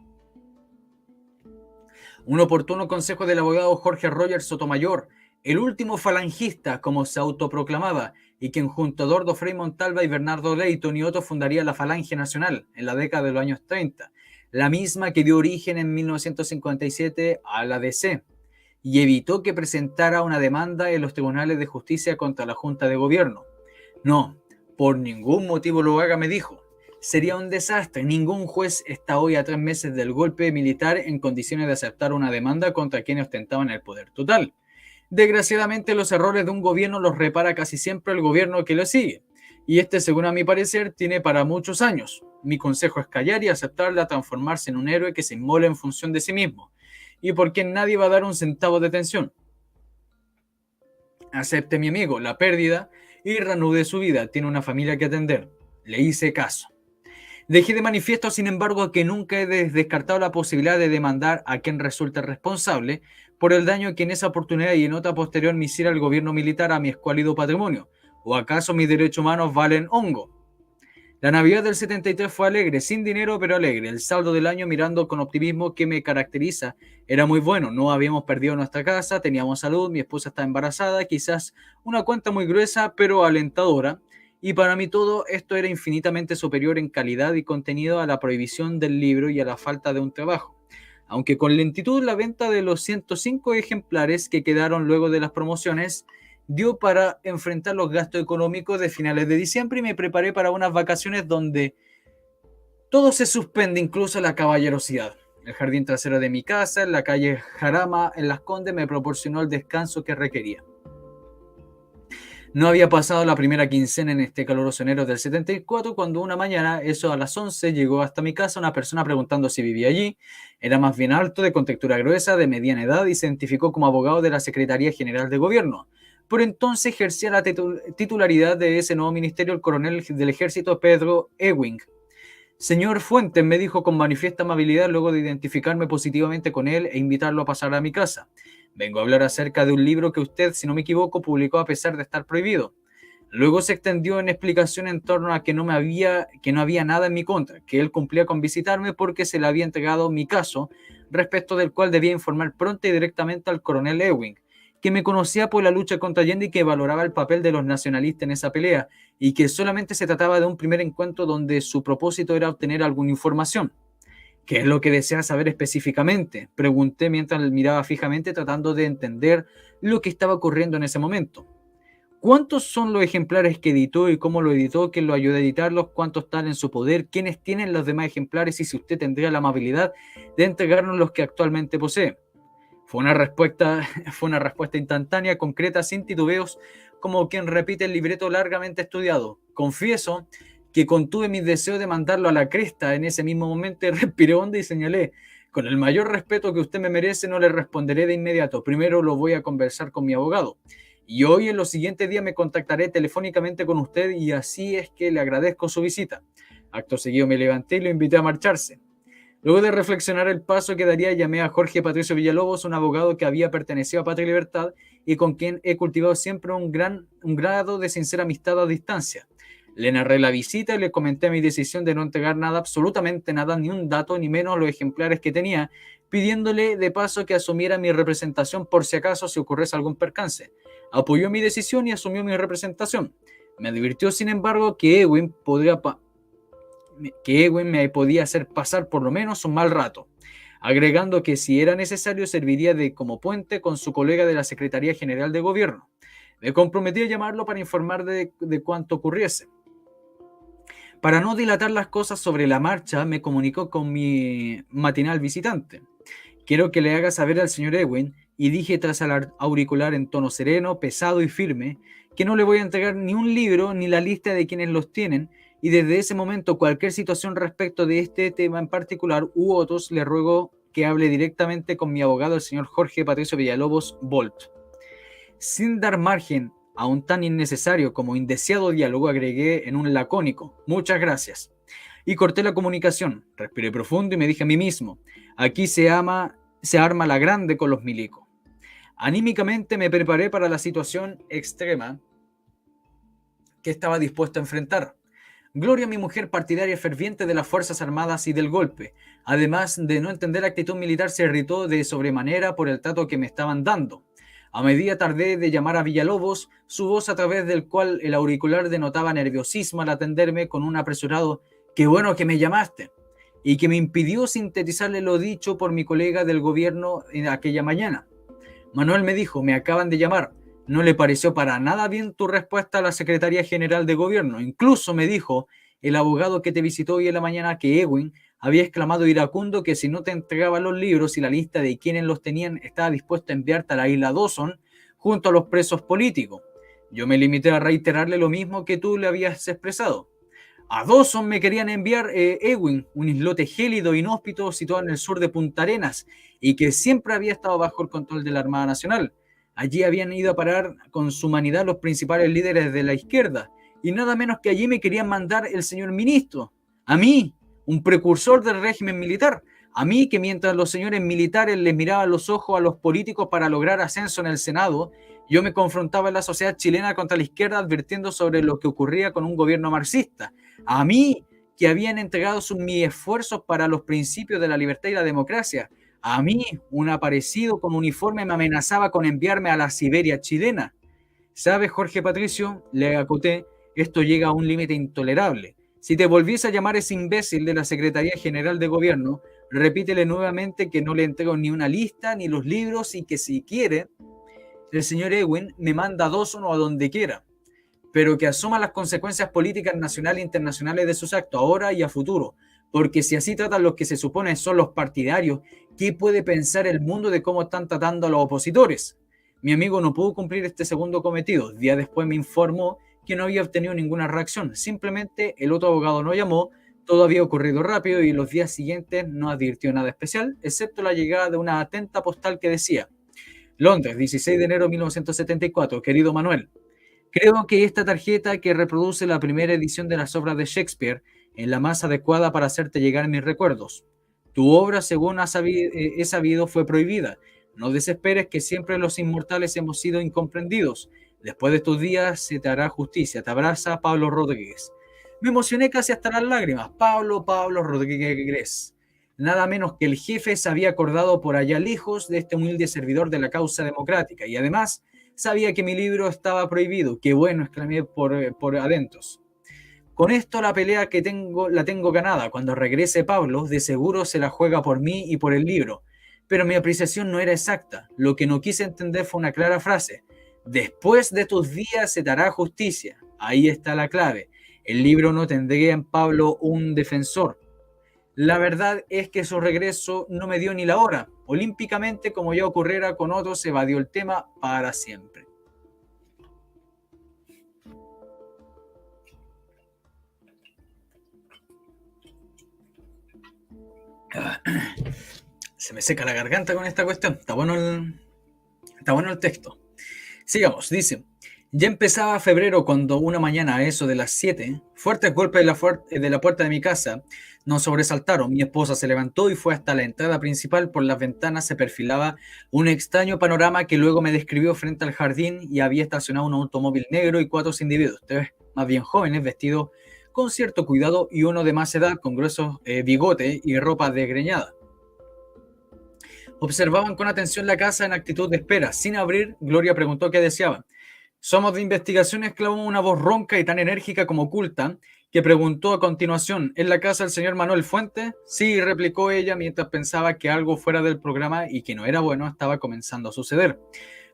Un oportuno consejo del abogado Jorge Roger Sotomayor, el último falangista, como se autoproclamaba, y quien junto a Eduardo Frei Montalva y Bernardo Leyton y otros fundaría la Falange Nacional en la década de los años 30, la misma que dio origen en 1957 a la DC, y evitó que presentara una demanda en los tribunales de justicia contra la Junta de Gobierno. No, por ningún motivo lo haga, me dijo. Sería un desastre. Ningún juez está hoy a 3 meses del golpe militar en condiciones de aceptar una demanda contra quienes ostentaban el poder total. Desgraciadamente, los errores de un gobierno los repara casi siempre el gobierno que lo sigue. Y este, según a mi parecer, tiene para muchos años. Mi consejo es callar y aceptarla, transformarse en un héroe que se inmola en función de sí mismo. Y por quien nadie va a dar un centavo de atención. Acepte, mi amigo, la pérdida y reanude su vida. Tiene una familia que atender. Le hice caso. Dejé de manifiesto, sin embargo, que nunca he descartado la posibilidad de demandar a quien resulte responsable por el daño que en esa oportunidad y en otra posterior me hiciera el gobierno militar a mi escuálido patrimonio. ¿O acaso mis derechos humanos valen hongo? La Navidad del 73 fue alegre, sin dinero pero alegre. El saldo del año, mirando con optimismo que me caracteriza, era muy bueno. No habíamos perdido nuestra casa, teníamos salud, mi esposa está embarazada, quizás una cuenta muy gruesa pero alentadora. Y para mí todo esto era infinitamente superior en calidad y contenido a la prohibición del libro y a la falta de un trabajo. Aunque con lentitud la venta de los 105 ejemplares que quedaron luego de las promociones dio para enfrentar los gastos económicos de finales de diciembre y me preparé para unas vacaciones donde todo se suspende, incluso la caballerosidad. El jardín trasero de mi casa, en la calle Jarama, en Las Condes, me proporcionó el descanso que requería. No había pasado la primera quincena en este caluroso enero del 74 cuando una mañana, eso a las 11, llegó hasta mi casa una persona preguntando si vivía allí. Era más bien alto, de contextura gruesa, de mediana edad y se identificó como abogado de la Secretaría General de Gobierno. Por entonces ejercía la titularidad de ese nuevo ministerio el coronel del ejército Pedro Ewing. Señor Fuentes, me dijo con manifiesta amabilidad luego de identificarme positivamente con él e invitarlo a pasar a mi casa. Vengo a hablar acerca de un libro que usted, si no me equivoco, publicó a pesar de estar prohibido. Luego se extendió en explicación en torno a que no había nada en mi contra, que él cumplía con visitarme porque se le había entregado mi caso, respecto del cual debía informar pronto y directamente al coronel Ewing, que me conocía por la lucha contra Allende y que valoraba el papel de los nacionalistas en esa pelea, y que solamente se trataba de un primer encuentro donde su propósito era obtener alguna información. ¿Qué es lo que desea saber específicamente?, pregunté mientras miraba fijamente tratando de entender lo que estaba ocurriendo en ese momento. ¿Cuántos son los ejemplares que editó y cómo lo editó? ¿Quién lo ayudó a editarlos? ¿Cuántos están en su poder? ¿Quiénes tienen los demás ejemplares? Y si usted tendría la amabilidad de entregarnos los que actualmente posee. Fue una respuesta instantánea, concreta, sin titubeos, como quien repite el libreto largamente estudiado. Confieso que contuve mis deseos de mandarlo a la cresta en ese mismo momento, respiré hondo y señalé: con el mayor respeto que usted me merece, no le responderé de inmediato. Primero lo voy a conversar con mi abogado. Y hoy, en los siguientes días, me contactaré telefónicamente con usted y así es que le agradezco su visita. Acto seguido me levanté y lo invité a marcharse. Luego de reflexionar el paso que daría, llamé a Jorge Patricio Villalobos, un abogado que había pertenecido a Patria y Libertad y con quien he cultivado siempre un grado de sincera amistad a distancia. Le narré la visita y le comenté mi decisión de no entregar nada, absolutamente nada, ni un dato, ni menos los ejemplares que tenía, pidiéndole de paso que asumiera mi representación por si acaso se ocurriese algún percance. Apoyó mi decisión y asumió mi representación. Me advirtió, sin embargo, que Ewing me podía hacer pasar por lo menos un mal rato, agregando que si era necesario serviría como puente con su colega de la Secretaría General de Gobierno. Me comprometí a llamarlo para informar de cuanto ocurriese. Para no dilatar las cosas sobre la marcha, me comunicó con mi matinal visitante Quiero que le haga saber al señor Ewing, y dije tras el auricular en tono sereno, pesado y firme, que no le voy a entregar ni un libro ni la lista de quienes los tienen, y desde ese momento cualquier situación respecto de este tema en particular u otros, le ruego que hable directamente con mi abogado, el señor Jorge Patricio Villalobos Bolt. Sin dar margen a un tan innecesario como indeseado diálogo, agregué en un lacónico: muchas gracias. Y corté la comunicación, respiré profundo y me dije a mí mismo: aquí se arma la grande con los milicos. Anímicamente me preparé para la situación extrema que estaba dispuesto a enfrentar. Gloria, mi mujer partidaria ferviente de las Fuerzas Armadas y del golpe, además de no entender la actitud militar, se irritó de sobremanera por el trato que me estaban dando. A medida tardé de llamar a Villalobos, su voz a través del cual el auricular denotaba nerviosismo al atenderme con un apresurado «qué bueno que me llamaste», y que me impidió sintetizarle lo dicho por mi colega del gobierno en aquella mañana. Manuel me dijo: me acaban de llamar. No le pareció para nada bien tu respuesta a la Secretaría General de Gobierno. Incluso me dijo el abogado que te visitó hoy en la mañana que Ewing había exclamado iracundo que si no te entregaba los libros y la lista de quienes los tenían, estaba dispuesto a enviarte a la isla Dawson junto a los presos políticos. Yo me limité a reiterarle lo mismo que tú le habías expresado. A Dawson me querían enviar Ewing, un islote gélido e inhóspito situado en el sur de Punta Arenas y que siempre había estado bajo el control de la Armada Nacional. Allí habían ido a parar con su humanidad los principales líderes de la izquierda, y nada menos que allí me querían mandar el señor ministro. A mí, un precursor del régimen militar. A mí, que mientras los señores militares les miraban los ojos a los políticos para lograr ascenso en el Senado, yo me confrontaba en la sociedad chilena contra la izquierda advirtiendo sobre lo que ocurría con un gobierno marxista. A mí, que habían entregado mis esfuerzos para los principios de la libertad y la democracia. A mí, un aparecido con uniforme me amenazaba con enviarme a la Siberia chilena. ¿Sabes, Jorge Patricio?, le acoté, esto llega a un límite intolerable. Si te volviese a llamar ese imbécil de la Secretaría General de Gobierno, repítele nuevamente que no le entrego ni una lista ni los libros y que si quiere, el señor Ewing me manda a Dawson o a donde quiera, pero que asuma las consecuencias políticas nacionales e internacionales de sus actos ahora y a futuro. Porque si así tratan los que se supone son los partidarios, ¿qué puede pensar el mundo de cómo están tratando a los opositores? Mi amigo no pudo cumplir este segundo cometido. Días después me informó que no había obtenido ninguna reacción. Simplemente el otro abogado no llamó, todo había ocurrido rápido y los días siguientes no advirtió nada especial, excepto la llegada de una atenta postal que decía: Londres, 16 de enero de 1974, querido Manuel. Creo que esta tarjeta que reproduce la primera edición de las obras de Shakespeare es la más adecuada para hacerte llegar mis recuerdos. Tu obra, según he sabido, fue prohibida. No desesperes, que siempre los inmortales hemos sido incomprendidos. Después de estos días se te hará justicia. Te abraza Pablo Rodríguez. Me emocioné casi hasta las lágrimas. Pablo Rodríguez. Nada menos que el jefe se había acordado por allá lejos de este humilde servidor de la causa democrática. Y además sabía que mi libro estaba prohibido. ¡Qué bueno!, exclamé por adentros. Con esto la pelea la tengo ganada. Cuando regrese Pablo, de seguro se la juega por mí y por el libro. Pero mi apreciación no era exacta. Lo que no quise entender fue una clara frase: después de tus días se te hará justicia. Ahí está la clave. El libro no tendría en Pablo un defensor. La verdad es que su regreso no me dio ni la hora. Olímpicamente, como ya ocurriera con otros, evadió el tema para siempre. Se me seca la garganta con esta cuestión. Está bueno el texto. Sigamos, dice: ya empezaba febrero cuando una mañana a eso de las 7, fuertes golpes de la puerta de mi casa nos sobresaltaron. Mi esposa se levantó y fue hasta la entrada principal. Por las ventanas se perfilaba un extraño panorama que luego me describió frente al jardín, y había estacionado un automóvil negro y 4 individuos, 3 más bien jóvenes, vestidos con cierto cuidado, y uno de más edad con gruesos bigotes y ropa desgreñada. Observaban con atención la casa en actitud de espera. Sin abrir, Gloria preguntó qué deseaban. Somos de investigación, exclamó una voz ronca y tan enérgica como oculta, que preguntó a continuación: ¿es la casa del señor Manuel Fuentes? Sí, replicó ella mientras pensaba que algo fuera del programa y que no era bueno estaba comenzando a suceder.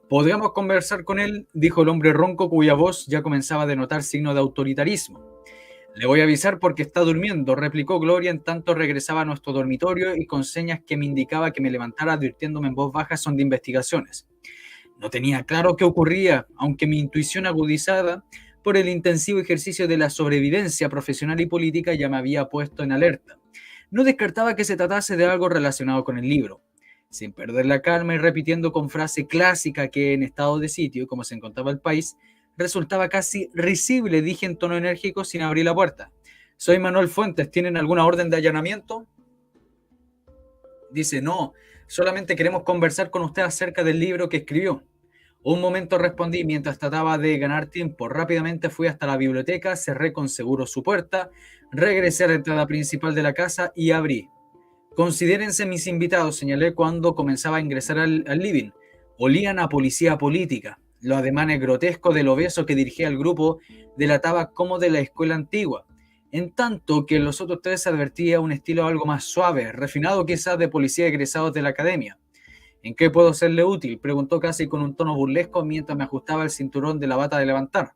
¿Podríamos conversar con él?, dijo el hombre ronco, cuya voz ya comenzaba a denotar signo de autoritarismo. Le voy a avisar porque está durmiendo, replicó Gloria en tanto regresaba a nuestro dormitorio y con señas que me indicaba que me levantara advirtiéndome en voz baja son de investigaciones. No tenía claro qué ocurría, aunque mi intuición agudizada por el intensivo ejercicio de la sobrevivencia profesional y política ya me había puesto en alerta. No descartaba que se tratase de algo relacionado con el libro. Sin perder la calma y repitiendo con frase clásica que en estado de sitio, como se encontraba el país, resultaba casi risible, dije en tono enérgico sin abrir la puerta. Soy Manuel Fuentes, ¿tienen alguna orden de allanamiento? Dice, no, solamente queremos conversar con usted acerca del libro que escribió. Un momento respondí mientras trataba de ganar tiempo. Rápidamente fui hasta la biblioteca, cerré con seguro su puerta, regresé a la entrada principal de la casa y abrí. Considérense mis invitados, señalé cuando comenzaba a ingresar al living. Olían a policía política. Los ademanes grotescos del obeso que dirigía el grupo delataba como de la escuela antigua. En tanto que en los otros tres se advertía un estilo algo más suave, refinado quizás de policía egresados de la academia. ¿En qué puedo serle útil?, preguntó casi con un tono burlesco mientras me ajustaba el cinturón de la bata de levantar.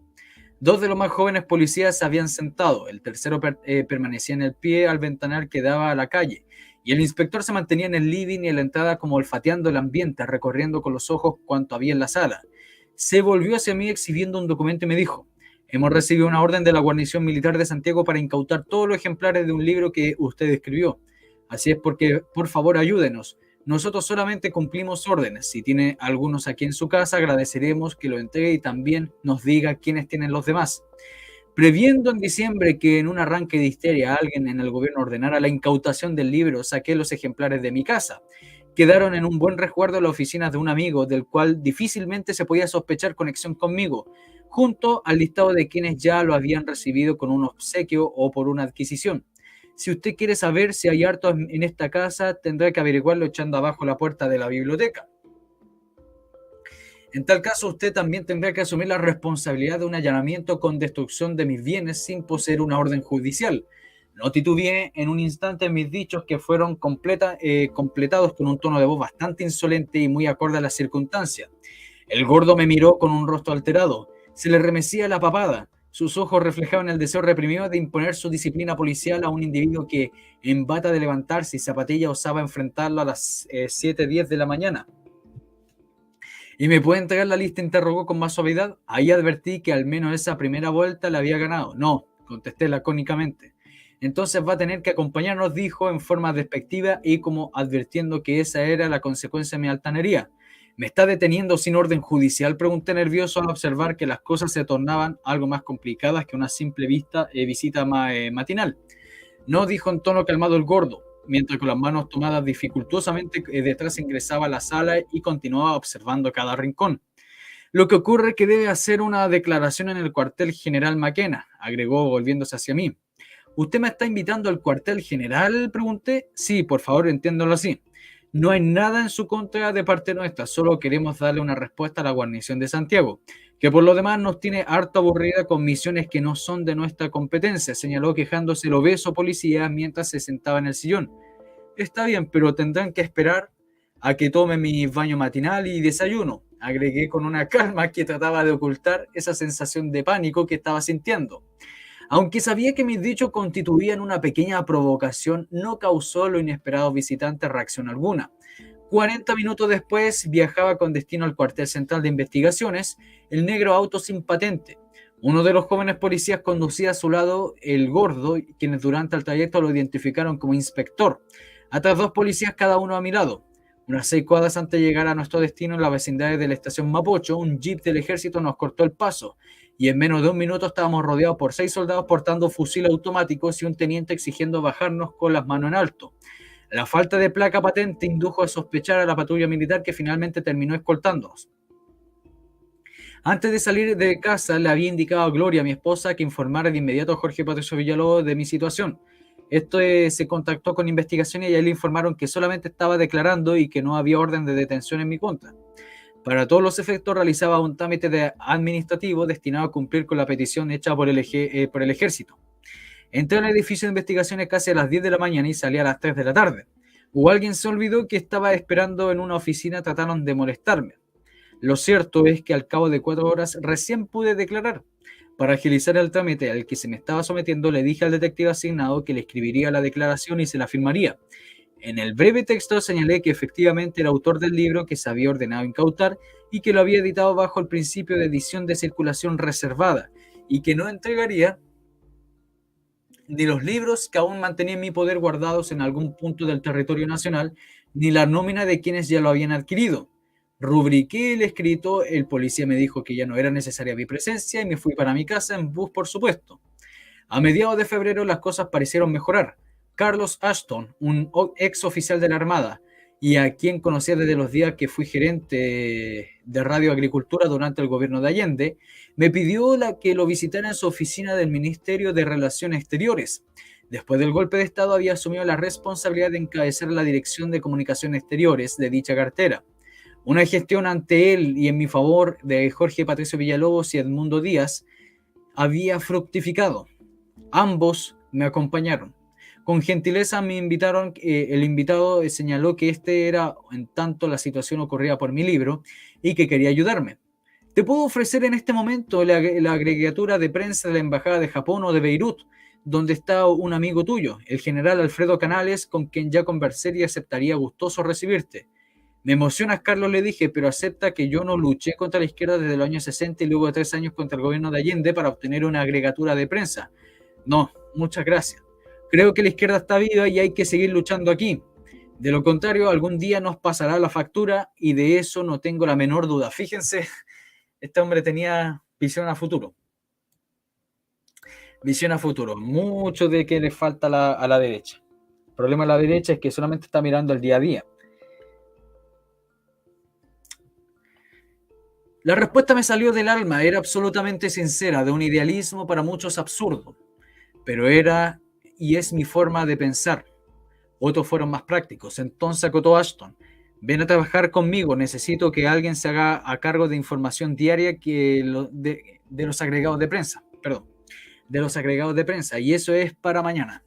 Dos de los más jóvenes policías se habían sentado, el tercero permanecía en el pie al ventanal que daba a la calle, y el inspector se mantenía en el living y en la entrada como olfateando el ambiente, recorriendo con los ojos cuanto había en la sala. Se volvió hacia mí exhibiendo un documento y me dijo: hemos recibido una orden de la guarnición militar de Santiago para incautar todos los ejemplares de un libro que usted escribió. Así es porque, por favor, ayúdenos. Nosotros solamente cumplimos órdenes. Si tiene algunos aquí en su casa, agradeceremos que lo entregue y también nos diga quiénes tienen los demás. Previendo en diciembre que en un arranque de histeria alguien en el gobierno ordenara la incautación del libro, saqué los ejemplares de mi casa. Quedaron en un buen resguardo en la oficina de un amigo, del cual difícilmente se podía sospechar conexión conmigo, junto al listado de quienes ya lo habían recibido con un obsequio o por una adquisición. Si usted quiere saber si hay hartos en esta casa, tendrá que averiguarlo echando abajo la puerta de la biblioteca. En tal caso, usted también tendrá que asumir la responsabilidad de un allanamiento con destrucción de mis bienes sin poseer una orden judicial. No titubeé en un instante en mis dichos, que fueron completados con un tono de voz bastante insolente y muy acorde a las circunstancias. El gordo me miró con un rostro alterado. Se le remecía la papada. Sus ojos reflejaban el deseo reprimido de imponer su disciplina policial a un individuo que, en bata de levantarse y zapatilla, osaba enfrentarlo a las 7:10 de la mañana. ¿Y me puede entregar la lista?, interrogó con más suavidad. Ahí advertí que al menos esa primera vuelta la había ganado. No, contesté lacónicamente. Entonces va a tener que acompañarnos, dijo en forma despectiva y como advirtiendo que esa era la consecuencia de mi altanería. ¿Me está deteniendo sin orden judicial?, pregunté nervioso al observar que las cosas se tornaban algo más complicadas que una simple visita matinal. No, dijo en tono calmado el gordo, mientras con las manos tomadas dificultosamente detrás ingresaba a la sala y continuaba observando cada rincón. Lo que ocurre es que debe hacer una declaración en el cuartel general Maquena, agregó volviéndose hacia mí. ¿Usted me está invitando al cuartel general?, pregunté. Sí, por favor, entiéndolo así. No hay nada en su contra de parte nuestra, solo queremos darle una respuesta a la guarnición de Santiago, que por lo demás nos tiene harto aburrida con misiones que no son de nuestra competencia, señaló quejándose el obeso policía mientras se sentaba en el sillón. Está bien, pero tendrán que esperar a que tome mi baño matinal y desayuno, agregué con una calma que trataba de ocultar esa sensación de pánico que estaba sintiendo. Aunque sabía que mis dichos constituían una pequeña provocación, no causó a los inesperados visitantes reacción alguna. 40 minutos después viajaba con destino al cuartel central de investigaciones, el negro auto sin patente. Uno de los jóvenes policías conducía a su lado el gordo, quienes durante el trayecto lo identificaron como inspector. Atrás dos policías cada uno a mi lado. Unas 6 cuadras antes de llegar a nuestro destino en la vecindad de la estación Mapocho, un jeep del ejército nos cortó el paso y en menos de un minuto estábamos rodeados por 6 soldados portando fusiles automáticos y un teniente exigiendo bajarnos con las manos en alto. La falta de placa patente indujo a sospechar a la patrulla militar, que finalmente terminó escoltándonos. Antes de salir de casa le había indicado a Gloria, mi esposa, que informara de inmediato a Jorge Patricio Villalobos de mi situación. Se contactó con investigaciones y ahí le informaron que solamente estaba declarando y que no había orden de detención en mi contra. Para todos los efectos realizaba un trámite administrativo destinado a cumplir con la petición hecha por el ejército. Entré al edificio de investigaciones casi a las 10 de la mañana y salí a las 3 de la tarde. O alguien se olvidó que estaba esperando en una oficina, trataron de molestarme. Lo cierto es que al cabo de 4 horas recién pude declarar. Para agilizar el trámite al que se me estaba sometiendo, le dije al detective asignado que le escribiría la declaración y se la firmaría. En el breve texto señalé que efectivamente era autor del libro que se había ordenado incautar y que lo había editado bajo el principio de edición de circulación reservada y que no entregaría ni los libros que aún mantenía en mi poder guardados en algún punto del territorio nacional, ni la nómina de quienes ya lo habían adquirido. Rubriqué el escrito, el policía me dijo que ya no era necesaria mi presencia y me fui para mi casa en bus, por supuesto. A mediados de febrero las cosas parecieron mejorar. Carlos Ashton, un ex oficial de la Armada y a quien conocía desde los días que fui gerente de radioagricultura durante el gobierno de Allende, me pidió que lo visitara en su oficina del Ministerio de Relaciones Exteriores. Después del golpe de Estado había asumido la responsabilidad de encabezar la Dirección de Comunicaciones Exteriores de dicha cartera. Una gestión ante él y en mi favor de Jorge Patricio Villalobos y Edmundo Díaz había fructificado. Ambos me acompañaron. Con gentileza me invitaron, el invitado señaló que este era en tanto la situación ocurría por mi libro y que quería ayudarme. Te puedo ofrecer en este momento la agregatura de prensa de la Embajada de Japón o de Beirut, donde está un amigo tuyo, el general Alfredo Canales, con quien ya conversé y aceptaría gustoso recibirte. Me emocionas, Carlos, le dije, pero acepta que yo no luché contra la izquierda desde los años 60 y luego de 3 años contra el gobierno de Allende para obtener una agregatura de prensa. No, muchas gracias. Creo que la izquierda está viva y hay que seguir luchando aquí. De lo contrario, algún día nos pasará la factura y de eso no tengo la menor duda. Fíjense, este hombre tenía visión a futuro. Visión a futuro. Mucho de que le falta a la derecha. El problema de la derecha es que solamente está mirando el día a día. La respuesta me salió del alma, era absolutamente sincera, de un idealismo para muchos absurdo, pero era y es mi forma de pensar. Otros fueron más prácticos. Entonces acotó Ashton: ven a trabajar conmigo, necesito que alguien se haga a cargo de información diaria de los agregados de prensa, y eso es para mañana.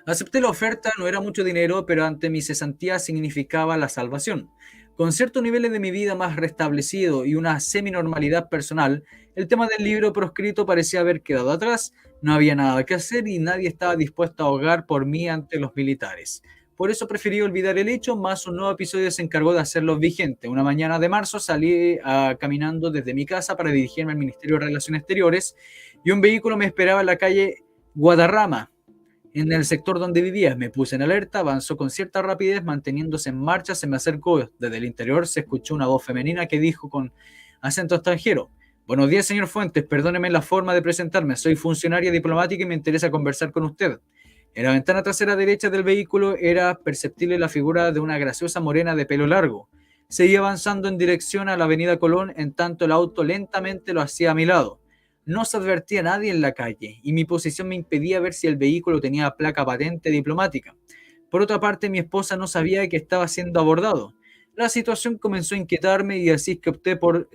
Acepté la oferta, no era mucho dinero, pero ante mi cesantía significaba la salvación. Con ciertos niveles de mi vida más restablecido y una semi-normalidad personal, el tema del libro proscrito parecía haber quedado atrás, no había nada que hacer y nadie estaba dispuesto a ahogar por mí ante los militares. Por eso preferí olvidar el hecho, más un nuevo episodio se encargó de hacerlo vigente. Una mañana de marzo salí caminando desde mi casa para dirigirme al Ministerio de Relaciones Exteriores y un vehículo me esperaba en la calle Guadarrama, en el sector donde vivía. Me puse en alerta, avanzó con cierta rapidez, manteniéndose en marcha, se me acercó. Desde el interior se escuchó una voz femenina que dijo con acento extranjero: buenos días, señor Fuentes, perdóneme la forma de presentarme, soy funcionaria diplomática y me interesa conversar con usted. En la ventana trasera derecha del vehículo era perceptible la figura de una graciosa morena de pelo largo. Seguía avanzando en dirección a la avenida Colón, en tanto el auto lentamente lo hacía a mi lado. No se advertía a nadie en la calle y mi posición me impedía ver si el vehículo tenía placa patente diplomática. Por otra parte, mi esposa no sabía que estaba siendo abordado. La situación comenzó a inquietarme y así es que opté por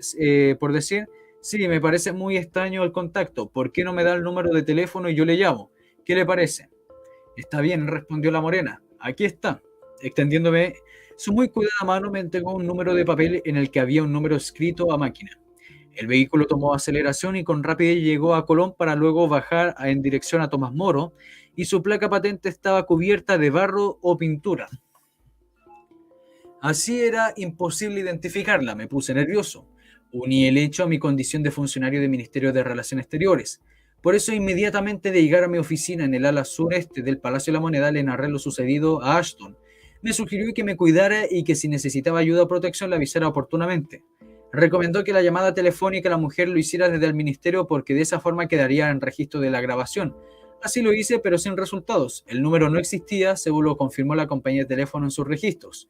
decir: sí, me parece muy extraño el contacto. ¿Por qué no me da el número de teléfono y yo le llamo? ¿Qué le parece? Está bien, respondió la morena. Aquí está. Extendiéndome su muy cuidada mano, me entregó un número de papel en el que había un número escrito a máquina. El vehículo tomó aceleración y con rapidez llegó a Colón para luego bajar en dirección a Tomás Moro, y su placa patente estaba cubierta de barro o pintura. Así era imposible identificarla. Me puse nervioso. Uní el hecho a mi condición de funcionario del Ministerio de Relaciones Exteriores. Por eso, inmediatamente de llegar a mi oficina en el ala sureste del Palacio de la Moneda, le narré lo sucedido a Ashton. Me sugirió que me cuidara y que si necesitaba ayuda o protección le avisara oportunamente. Recomendó que la llamada telefónica a la mujer lo hiciera desde el ministerio porque de esa forma quedaría en registro de la grabación. Así lo hice, pero sin resultados. El número no existía, según lo confirmó la compañía de teléfono en sus registros.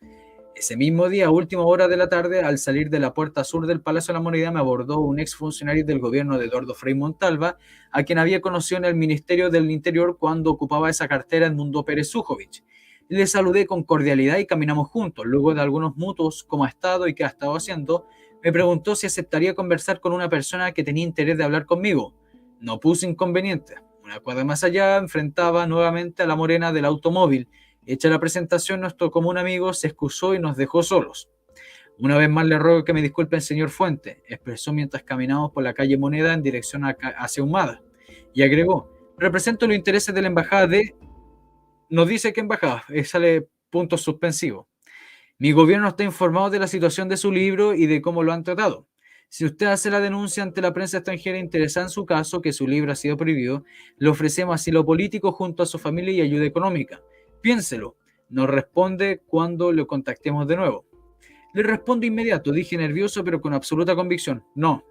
Ese mismo día, a última hora de la tarde, al salir de la puerta sur del Palacio de la Moneda, me abordó un exfuncionario del gobierno de Eduardo Frei Montalva, a quien había conocido en el Ministerio del Interior cuando ocupaba esa cartera Edmundo Pérez Zújovich. Le saludé con cordialidad y caminamos juntos. Luego de algunos mutuos, cómo ha estado y qué ha estado haciendo, me preguntó si aceptaría conversar con una persona que tenía interés de hablar conmigo. No puse inconveniente. Una cuadra más allá enfrentaba nuevamente a la morena del automóvil. Hecha la presentación, nuestro común amigo se excusó y nos dejó solos. Una vez más le ruego que me disculpe el señor Fuente, expresó mientras caminábamos por la calle Moneda en dirección hacia Humada. Y agregó, represento los intereses de la embajada de... Nos dice que embajada, sale puntos suspensivos. Mi gobierno está informado de la situación de su libro y de cómo lo han tratado. Si usted hace la denuncia ante la prensa extranjera interesada en su caso, que su libro ha sido prohibido, le ofrecemos asilo político junto a su familia y ayuda económica. Piénselo. Nos responde cuando lo contactemos de nuevo. Le respondo inmediato, dije nervioso pero con absoluta convicción. No,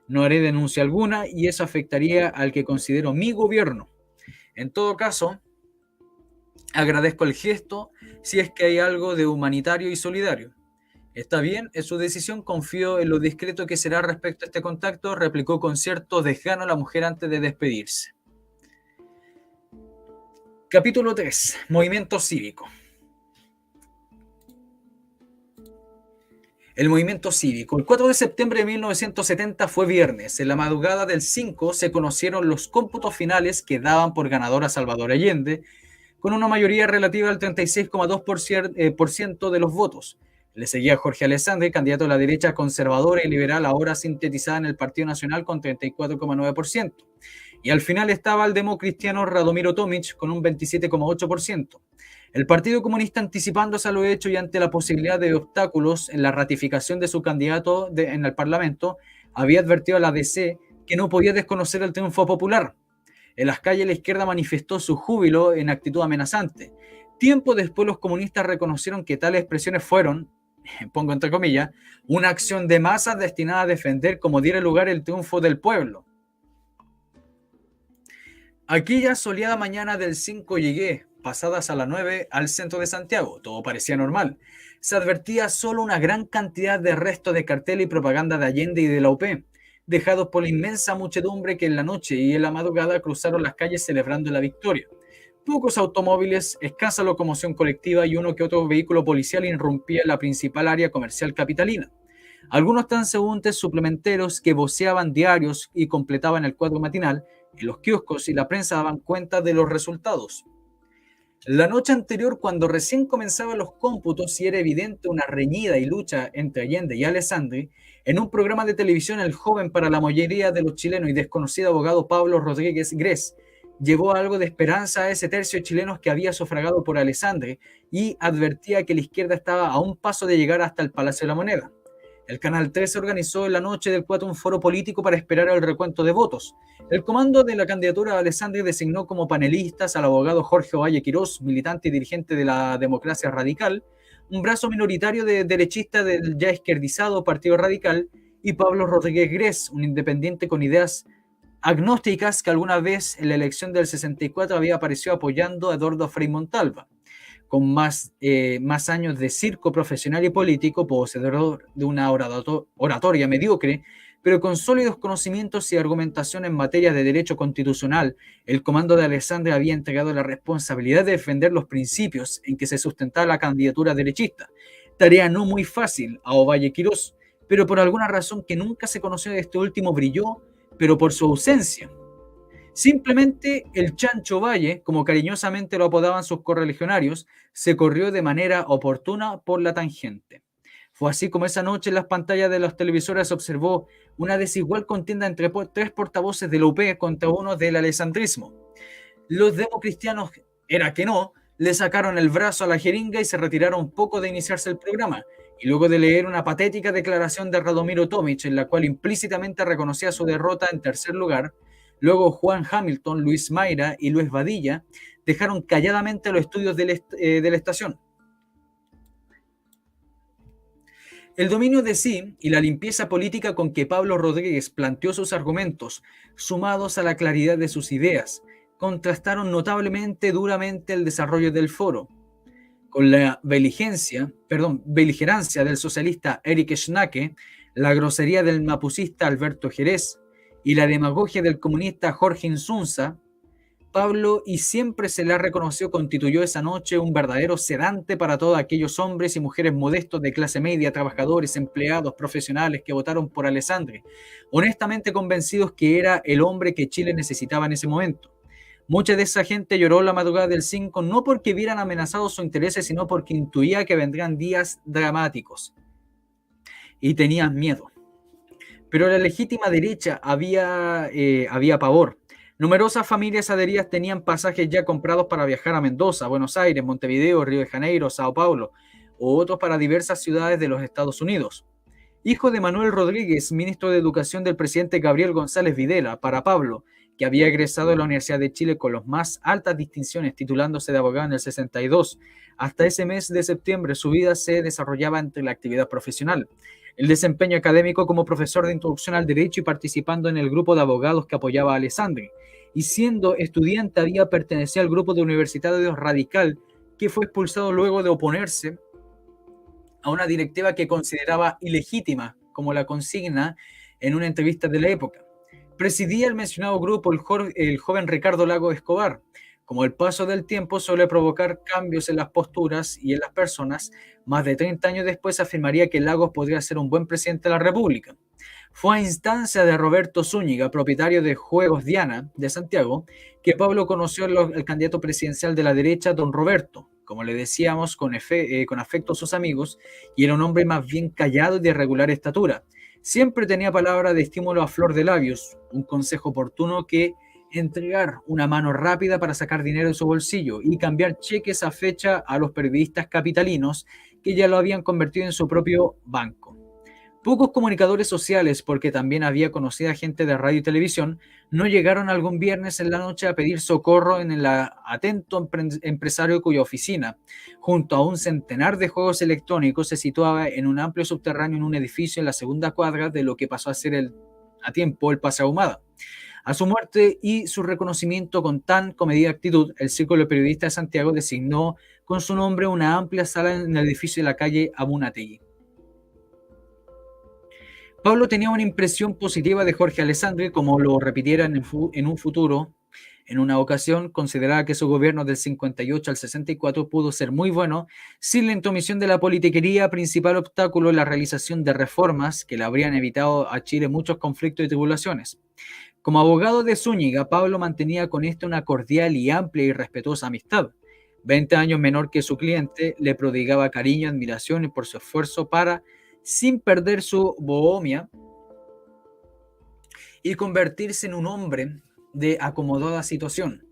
no haré denuncia alguna y eso afectaría al que considero mi gobierno. En todo caso, agradezco el gesto si es que hay algo de humanitario y solidario. Está bien, es su decisión, confío en lo discreto que será respecto a este contacto, replicó con cierto desgano la mujer antes de despedirse. Capítulo 3. Movimiento cívico. El movimiento cívico. El 4 de septiembre de 1970 fue viernes. En la madrugada del 5 se conocieron los cómputos finales que daban por ganador a Salvador Allende, con una mayoría relativa al 36,2% de los votos. Le seguía Jorge Alessandri, candidato de la derecha conservadora y liberal, ahora sintetizada en el Partido Nacional con 34,9%. Y al final estaba el democristiano Radomiro Tomic con un 27,8%. El Partido Comunista, anticipándose a lo hecho y ante la posibilidad de obstáculos en la ratificación de su candidato en el Parlamento, había advertido a la DC que no podía desconocer el triunfo popular. En las calles la izquierda manifestó su júbilo en actitud amenazante. Tiempo después los comunistas reconocieron que tales expresiones fueron, pongo entre comillas, una acción de masas destinada a defender como diera lugar el triunfo del pueblo. Aquella soleada mañana del 5 llegué, pasadas a las 9, al centro de Santiago. Todo parecía normal. Se advertía solo una gran cantidad de restos de cartel y propaganda de Allende y de la UP, dejados por la inmensa muchedumbre que en la noche y en la madrugada cruzaron las calles celebrando la victoria. Pocos automóviles, escasa locomoción colectiva y uno que otro vehículo policial irrumpía en la principal área comercial capitalina. Algunos transeúntes suplementeros que voceaban diarios y completaban el cuadro matinal, en los kioscos y la prensa daban cuenta de los resultados. La noche anterior, cuando recién comenzaban los cómputos y era evidente una reñida y lucha entre Allende y Alessandri, en un programa de televisión el joven para la mayoría de los chilenos y desconocido abogado Pablo Rodríguez Gress llevó algo de esperanza a ese tercio de chilenos que había sufragado por Alessandri y advertía que la izquierda estaba a un paso de llegar hasta el Palacio de la Moneda. El Canal 13 organizó en la noche del 4 un foro político para esperar el recuento de votos. El comando de la candidatura de Alessandri designó como panelistas al abogado Jorge Ovalle Quirós, militante y dirigente de la Democracia Radical, un brazo minoritario de derechista del ya izquierdizado Partido Radical, y Pablo Rodríguez Gress, un independiente con ideas agnósticas que alguna vez en la elección del 64 había aparecido apoyando a Eduardo Frei Montalva. Con más años de circo profesional y político, poseedor de una oratoria mediocre, pero con sólidos conocimientos y argumentación en materia de derecho constitucional, el comando de Alessandri había entregado la responsabilidad de defender los principios en que se sustentaba la candidatura derechista. Tarea no muy fácil a Ovalle Quirós, pero por alguna razón que nunca se conoció de este último brilló, pero por su ausencia. Simplemente el Chancho Valle, como cariñosamente lo apodaban sus correligionarios, se corrió de manera oportuna por la tangente. Fue así como esa noche en las pantallas de los televisores se observó una desigual contienda entre tres portavoces de la UP contra uno del alessandrismo. Los democristianos, era que no, le sacaron el brazo a la jeringa y se retiraron poco de iniciarse el programa, y luego de leer una patética declaración de Radomiro Tomic en la cual implícitamente reconocía su derrota en tercer lugar, luego Juan Hamilton, Luis Mayra y Luis Badilla dejaron calladamente los estudios de la estación. El dominio de sí y la limpieza política con que Pablo Rodríguez planteó sus argumentos, sumados a la claridad de sus ideas, contrastaron notablemente duramente el desarrollo del foro. Con la beligerancia del socialista Erich Schnake, la grosería del mapucista Alberto Jerez y la demagogia del comunista Jorge Insunza, Pablo, y siempre se le ha reconocido, constituyó esa noche un verdadero sedante para todos aquellos hombres y mujeres modestos de clase media, trabajadores, empleados, profesionales que votaron por Alessandri, honestamente convencidos que era el hombre que Chile necesitaba en ese momento. Mucha de esa gente lloró la madrugada del 5 no porque vieran amenazados sus intereses, sino porque intuía que vendrían días dramáticos. y tenían miedo. Pero la legítima derecha había pavor. Numerosas familias adheridas tenían pasajes ya comprados para viajar a Mendoza, Buenos Aires, Montevideo, Río de Janeiro, Sao Paulo, u otros para diversas ciudades de los Estados Unidos. Hijo de Manuel Rodríguez, ministro de Educación del presidente Gabriel González Videla, para Pablo, que había egresado de la Universidad de Chile con las más altas distinciones, titulándose de abogado en el 62. Hasta ese mes de septiembre su vida se desarrollaba entre la actividad profesional, el desempeño académico como profesor de introducción al derecho y participando en el grupo de abogados que apoyaba a Alessandri. Y siendo estudiante había pertenecido al grupo de universitarios radical que fue expulsado luego de oponerse a una directiva que consideraba ilegítima, como la consigna en una entrevista de la época. Presidía el mencionado grupo el joven Ricardo Lago Escobar. Como el paso del tiempo suele provocar cambios en las posturas y en las personas, más de 30 años después afirmaría que Lagos podría ser un buen presidente de la República. Fue a instancia de Roberto Zúñiga, propietario de Juegos Diana de Santiago, que Pablo conoció al candidato presidencial de la derecha, don Roberto, como le decíamos con afecto a sus amigos, y era un hombre más bien callado y de regular estatura. Siempre tenía palabra de estímulo a flor de labios, un consejo oportuno que entregar una mano rápida para sacar dinero de su bolsillo y cambiar cheques a fecha a los periodistas capitalinos que ya lo habían convertido en su propio banco. Pocos comunicadores sociales, porque también había conocida gente de radio y televisión, no llegaron algún viernes en la noche a pedir socorro en el atento empresario cuya oficina, junto a un centenar de juegos electrónicos, se situaba en un amplio subterráneo en un edificio en la segunda cuadra de lo que pasó a ser a tiempo el Paseo Ahumada. A su muerte y su reconocimiento con tan comedida actitud, el Círculo de Periodistas de Santiago designó con su nombre una amplia sala en el edificio de la calle Amunátegui. Pablo tenía una impresión positiva de Jorge Alessandri, como lo repitiera en un futuro. En una ocasión, consideraba que su gobierno del 58 al 64 pudo ser muy bueno sin la intromisión de la politiquería, principal obstáculo en la realización de reformas que le habrían evitado a Chile muchos conflictos y tribulaciones. Como abogado de Zúñiga, Pablo mantenía con este una cordial y amplia y respetuosa amistad. 20 años menor que su cliente, le prodigaba cariño y admiración por su esfuerzo para, sin perder su bohemia, y convertirse en un hombre de acomodada situación.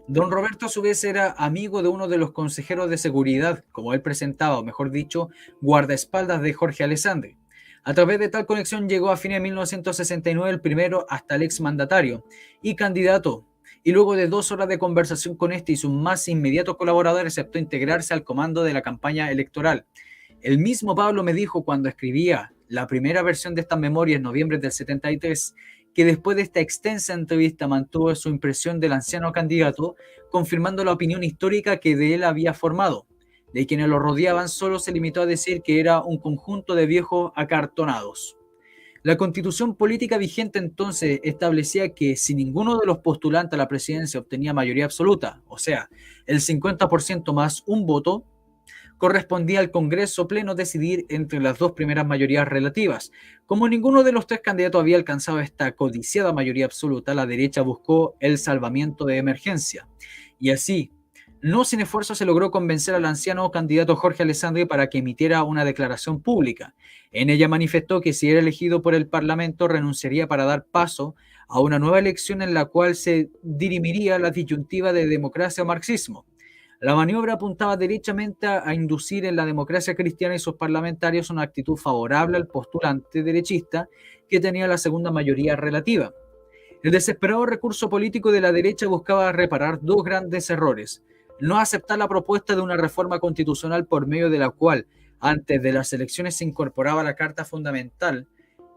Don Roberto, a su vez, era amigo de uno de los consejeros de seguridad, como él presentaba, o mejor dicho, guardaespaldas de Jorge Alessandri. A través de tal conexión llegó a fines de 1969 el primero hasta el exmandatario y candidato, y luego de 2 horas de conversación con este y sus más inmediatos colaboradores aceptó integrarse al comando de la campaña electoral. El mismo Pablo me dijo cuando escribía la primera versión de estas memorias en noviembre del 73 que después de esta extensa entrevista mantuvo su impresión del anciano candidato, confirmando la opinión histórica que de él había formado. De quienes lo rodeaban, solo se limitó a decir que era un conjunto de viejos acartonados. La constitución política vigente entonces establecía que si ninguno de los postulantes a la presidencia obtenía mayoría absoluta, o sea, el 50% más un voto, correspondía al Congreso Pleno decidir entre las dos primeras mayorías relativas. Como ninguno de los 3 candidatos había alcanzado esta codiciada mayoría absoluta, la derecha buscó el salvamiento de emergencia. Y así, no sin esfuerzo, se logró convencer al anciano candidato Jorge Alessandri para que emitiera una declaración pública. En ella manifestó que si era elegido por el Parlamento renunciaría para dar paso a una nueva elección en la cual se dirimiría la disyuntiva de democracia o marxismo. La maniobra apuntaba derechamente a inducir en la democracia cristiana y sus parlamentarios una actitud favorable al postulante derechista que tenía la segunda mayoría relativa. El desesperado recurso político de la derecha buscaba reparar 2 grandes errores: no aceptar la propuesta de una reforma constitucional por medio de la cual antes de las elecciones se incorporaba la Carta Fundamental,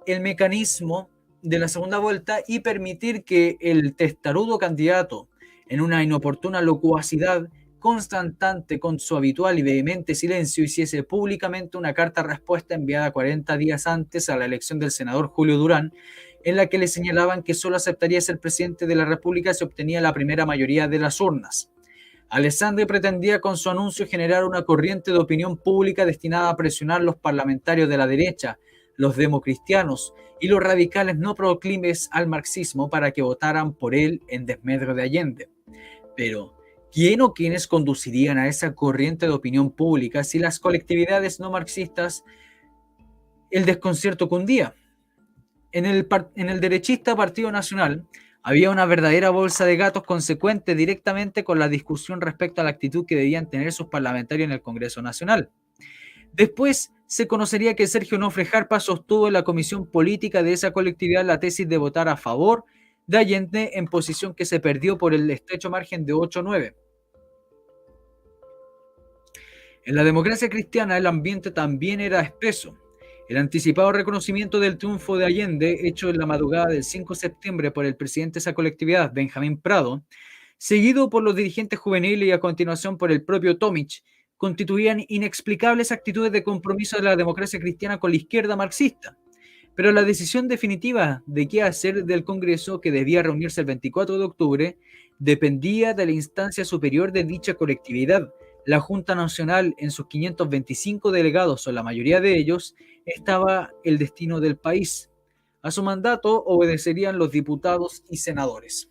el mecanismo de la segunda vuelta, y permitir que el testarudo candidato, en una inoportuna locuacidad constante con su habitual y vehemente silencio, hiciese públicamente una carta respuesta enviada 40 días antes a la elección del senador Julio Durán, en la que le señalaban que solo aceptaría ser presidente de la República si obtenía la primera mayoría de las urnas. Alessandri pretendía con su anuncio generar una corriente de opinión pública destinada a presionar a los parlamentarios de la derecha, los democristianos y los radicales no proclives al marxismo para que votaran por él en desmedro de Allende. Pero ¿quién o quiénes conducirían a esa corriente de opinión pública si las colectividades no marxistas el desconcierto cundía. En el derechista Partido Nacional había una verdadera bolsa de gatos consecuente directamente con la discusión respecto a la actitud que debían tener sus parlamentarios en el Congreso Nacional. Después se conocería que Sergio Nofre Jarpa sostuvo en la comisión política de esa colectividad la tesis de votar a favor de Allende, en posición que se perdió por el estrecho margen de 8-9. En la democracia cristiana el ambiente también era espeso. El anticipado reconocimiento del triunfo de Allende, hecho en la madrugada del 5 de septiembre por el presidente de esa colectividad, Benjamín Prado, seguido por los dirigentes juveniles y a continuación por el propio Tomic, constituían inexplicables actitudes de compromiso de la democracia cristiana con la izquierda marxista. Pero la decisión definitiva de qué hacer del Congreso, que debía reunirse el 24 de octubre, dependía de la instancia superior de dicha colectividad. La Junta Nacional, en sus 525 delegados, o la mayoría de ellos, estaba el destino del país. A su mandato obedecerían los diputados y senadores.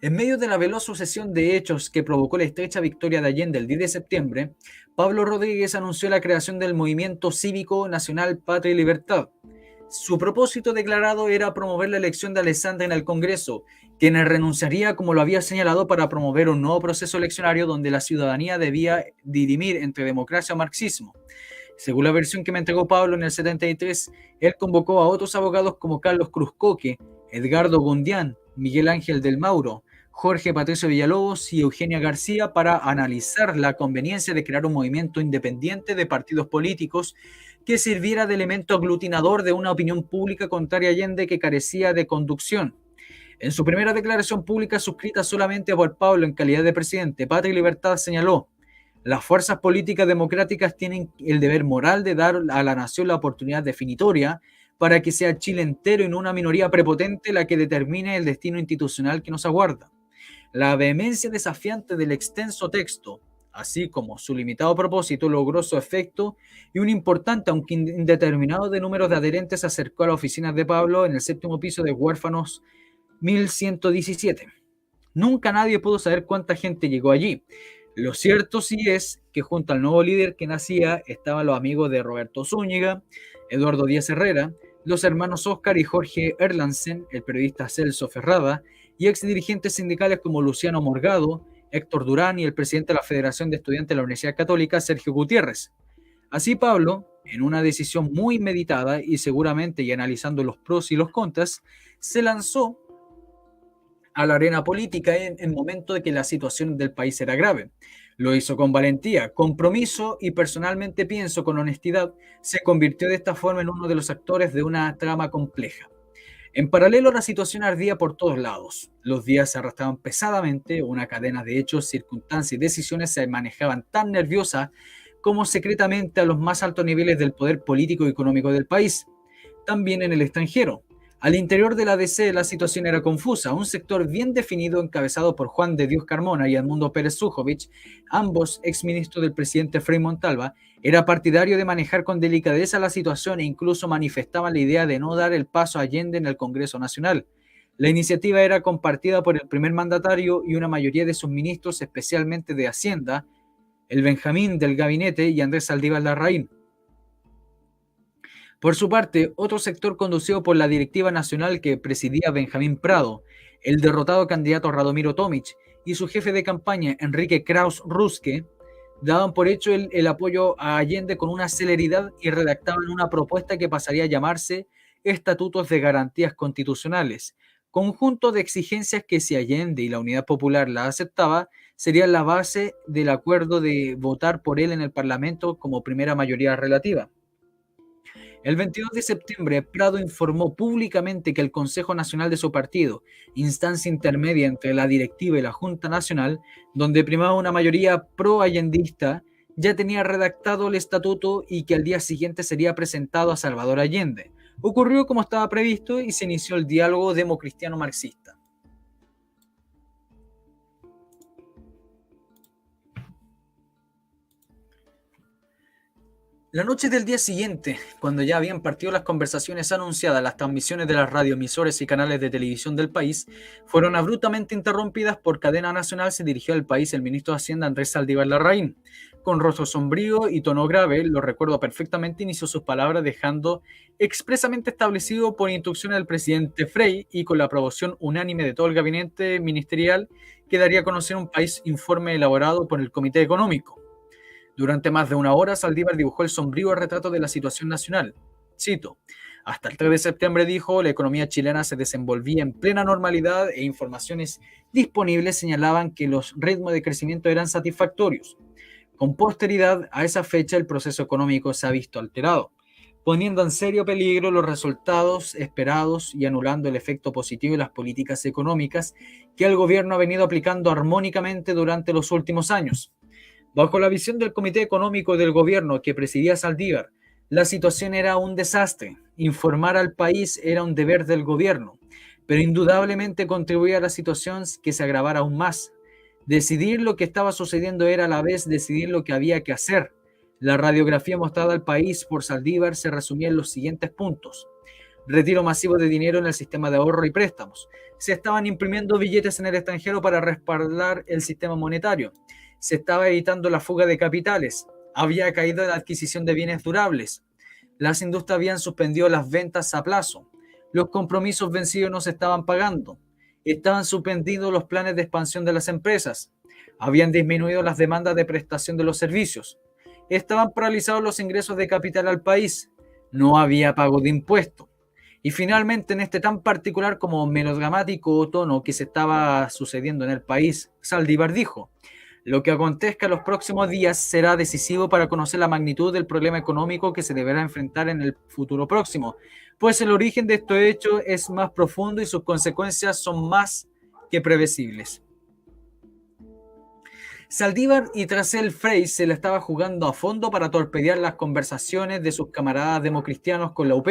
En medio de la veloz sucesión de hechos que provocó la estrecha victoria de Allende el 10 de septiembre, Pablo Rodríguez anunció la creación del Movimiento Cívico Nacional Patria y Libertad. Su propósito declarado era promover la elección de Alessandri en el Congreso, quien renunciaría, como lo había señalado, para promover un nuevo proceso eleccionario donde la ciudadanía debía dirimir entre democracia o marxismo. Según la versión que me entregó Pablo en el 73, él convocó a otros abogados como Carlos Cruzcoque, Edgardo Gundián, Miguel Ángel del Mauro, Jorge Patricio Villalobos y Eugenia García para analizar la conveniencia de crear un movimiento independiente de partidos políticos que sirviera de elemento aglutinador de una opinión pública contraria a Allende que carecía de conducción. En su primera declaración pública, suscrita solamente por Pablo en calidad de presidente, Patria y Libertad señaló: las fuerzas políticas democráticas tienen el deber moral de dar a la nación la oportunidad definitoria para que sea Chile entero y no una minoría prepotente la que determine el destino institucional que nos aguarda. La vehemencia desafiante del extenso texto, así como su limitado propósito, logró su efecto y un importante, aunque indeterminado, de número de adherentes se acercó a la oficina de Pablo en el 7º piso de Huérfanos 1117. Nunca nadie pudo saber cuánta gente llegó allí. Lo cierto sí es que junto al nuevo líder que nacía estaban los amigos de Roberto Zúñiga, Eduardo Díaz Herrera, los hermanos Óscar y Jorge Erlandsen, el periodista Celso Ferrada, y ex dirigentes sindicales como Luciano Morgado, Héctor Durán y el presidente de la Federación de Estudiantes de la Universidad Católica, Sergio Gutiérrez. Así Pablo, en una decisión muy meditada y seguramente y analizando los pros y los contras, se lanzó a la arena política en momento de que la situación del país era grave. Lo hizo con valentía, compromiso y, personalmente pienso, con honestidad, se convirtió de esta forma en uno de los actores de una trama compleja. En paralelo, la situación ardía por todos lados. Los días se arrastraban pesadamente, una cadena de hechos, circunstancias y decisiones se manejaban tan nerviosa como secretamente a los más altos niveles del poder político y económico del país. También en el extranjero. Al interior de la DC la situación era confusa. Un sector bien definido, encabezado por Juan de Dios Carmona y Edmundo Pérez Zújovich, ambos exministros del presidente Frei Montalva, era partidario de manejar con delicadeza la situación e incluso manifestaban la idea de no dar el paso a Allende en el Congreso Nacional. La iniciativa era compartida por el primer mandatario y una mayoría de sus ministros, especialmente de Hacienda, el Benjamín del Gabinete y Andrés Saldívar Larraín. Por su parte, otro sector conducido por la directiva nacional que presidía Benjamín Prado, el derrotado candidato Radomiro Tomic y su jefe de campaña Enrique Kraus Ruske, daban por hecho el apoyo a Allende con una celeridad y redactaban una propuesta que pasaría a llamarse Estatutos de Garantías Constitucionales, conjunto de exigencias que, si Allende y la Unidad Popular la aceptaba, serían la base del acuerdo de votar por él en el Parlamento como primera mayoría relativa. El 22 de septiembre, Prado informó públicamente que el Consejo Nacional de su partido, instancia intermedia entre la directiva y la Junta Nacional, donde primaba una mayoría pro-allendista, ya tenía redactado el estatuto y que al día siguiente sería presentado a Salvador Allende. Ocurrió como estaba previsto y se inició el diálogo democristiano-marxista. La noche del día siguiente, cuando ya habían partido las conversaciones anunciadas, las transmisiones de las radioemisoras y canales de televisión del país fueron abruptamente interrumpidas por cadena nacional. Se dirigió al país el ministro de Hacienda Andrés Saldívar Larraín. Con rostro sombrío y tono grave, lo recuerdo perfectamente, inició sus palabras dejando expresamente establecido por instrucción del presidente Frei y con la aprobación unánime de todo el gabinete ministerial que daría a conocer un país informe elaborado por el Comité Económico. Durante más de una hora, Saldívar dibujó el sombrío retrato de la situación nacional. Cito: hasta el 3 de septiembre, dijo, la economía chilena se desenvolvía en plena normalidad e informaciones disponibles señalaban que los ritmos de crecimiento eran satisfactorios. Con posterioridad a esa fecha, el proceso económico se ha visto alterado, poniendo en serio peligro los resultados esperados y anulando el efecto positivo de las políticas económicas que el gobierno ha venido aplicando armónicamente durante los últimos años. Bajo la visión del Comité Económico del Gobierno que presidía Saldívar, la situación era un desastre. Informar al país era un deber del gobierno, pero indudablemente contribuía a la situación que se agravara aún más. Decidir lo que estaba sucediendo era a la vez decidir lo que había que hacer. La radiografía mostrada al país por Saldívar se resumía en los siguientes puntos: retiro masivo de dinero en el sistema de ahorro y préstamos. Se estaban imprimiendo billetes en el extranjero para respaldar el sistema monetario. Se estaba evitando la fuga de capitales. Había caído la adquisición de bienes durables. Las industrias habían suspendido las ventas a plazo. Los compromisos vencidos no se estaban pagando. Estaban suspendidos los planes de expansión de las empresas. Habían disminuido las demandas de prestación de los servicios. Estaban paralizados los ingresos de capital al país. No había pago de impuestos. Y finalmente, en este tan particular como melodramático tono que se estaba sucediendo en el país, Saldívar dijo: lo que acontezca en los próximos días será decisivo para conocer la magnitud del problema económico que se deberá enfrentar en el futuro próximo, pues el origen de estos hechos es más profundo y sus consecuencias son más que previsibles. Saldívar y tras él Frei se la estaba jugando a fondo para torpedear las conversaciones de sus camaradas democristianos con la UP.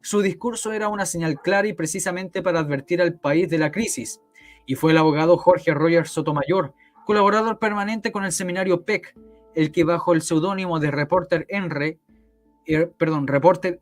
Su discurso era una señal clara y precisamente para advertir al país de la crisis, y fue el abogado Jorge Roger Sotomayor, colaborador permanente con el seminario PEC, el que bajo el seudónimo de Reporter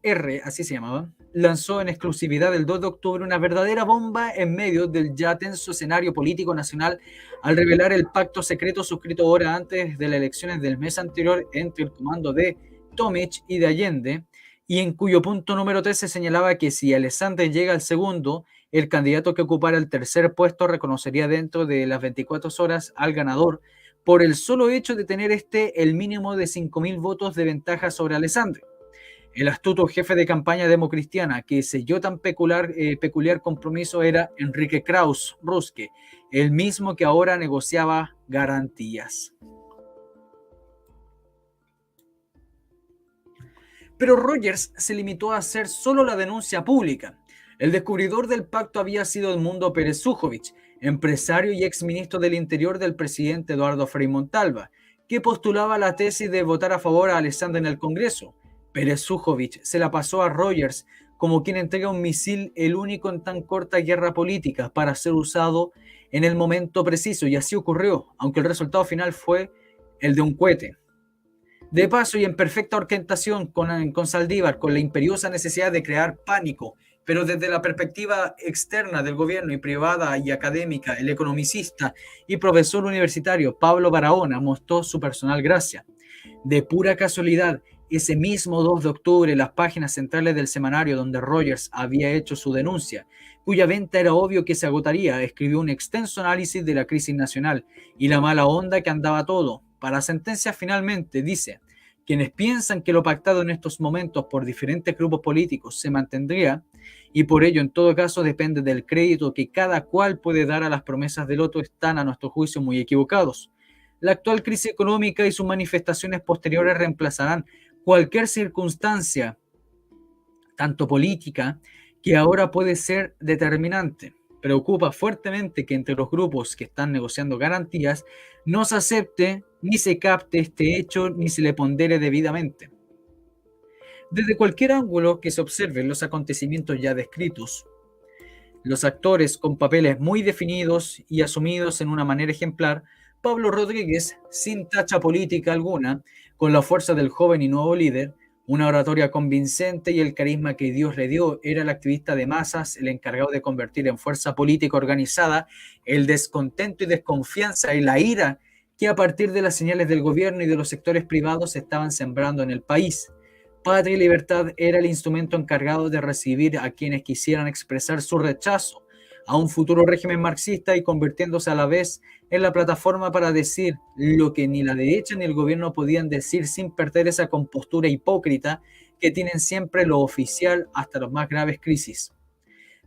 R, así se llamaba, lanzó en exclusividad el 2 de octubre una verdadera bomba en medio del ya tenso escenario político nacional al revelar el pacto secreto suscrito horas antes de las elecciones del mes anterior entre el comando de Tomic y de Allende, y en cuyo punto número 3 se señalaba que si Alessandri llega al segundo, el candidato que ocupara el tercer puesto reconocería dentro de las 24 horas al ganador por el solo hecho de tener el mínimo de 5.000 votos de ventaja sobre Alessandri. El astuto jefe de campaña democristiana que selló tan peculiar compromiso era Enrique Krauss Ruske, el mismo que ahora negociaba garantías. Pero Rogers se limitó a hacer solo la denuncia pública. El descubridor del pacto había sido Edmundo Pérez Zújovich, empresario y exministro del Interior del presidente Eduardo Frei Montalva, que postulaba la tesis de votar a favor a Alessandri en el Congreso. Pérez Zújovich se la pasó a Rogers como quien entrega un misil, el único en tan corta guerra política, para ser usado en el momento preciso, y así ocurrió, aunque el resultado final fue el de un cohete. De paso y en perfecta orquestación con Saldívar, con la imperiosa necesidad de crear pánico, pero desde la perspectiva externa del gobierno y privada y académica, el economicista y profesor universitario Pablo Barahona mostró su personal gracia. De pura casualidad, ese mismo 2 de octubre, las páginas centrales del semanario donde Rogers había hecho su denuncia, cuya venta era obvio que se agotaría, escribió un extenso análisis de la crisis nacional y la mala onda que andaba todo. Para sentencia finalmente dice: quienes piensan que lo pactado en estos momentos por diferentes grupos políticos se mantendría, y por ello en todo caso depende del crédito que cada cual puede dar a las promesas del otro, están a nuestro juicio muy equivocados. La actual crisis económica y sus manifestaciones posteriores reemplazarán cualquier circunstancia, tanto política, que ahora puede ser determinante. Preocupa fuertemente que entre los grupos que están negociando garantías no se acepte ni se capte este hecho ni se le pondere debidamente. Desde cualquier ángulo que se observen los acontecimientos ya descritos, los actores con papeles muy definidos y asumidos en una manera ejemplar, Pablo Rodríguez, sin tacha política alguna, Con la fuerza del joven y nuevo líder, una oratoria convincente y el carisma que Dios le dio, era el activista de masas, el encargado de convertir en fuerza política organizada el descontento y desconfianza y la ira que a partir de las señales del gobierno y de los sectores privados se estaban sembrando en el país. Patria y Libertad era el instrumento encargado de recibir a quienes quisieran expresar su rechazo a un futuro régimen marxista y convirtiéndose a la vez en la plataforma para decir lo que ni la derecha ni el gobierno podían decir sin perder esa compostura hipócrita que tienen siempre lo oficial hasta las más graves crisis.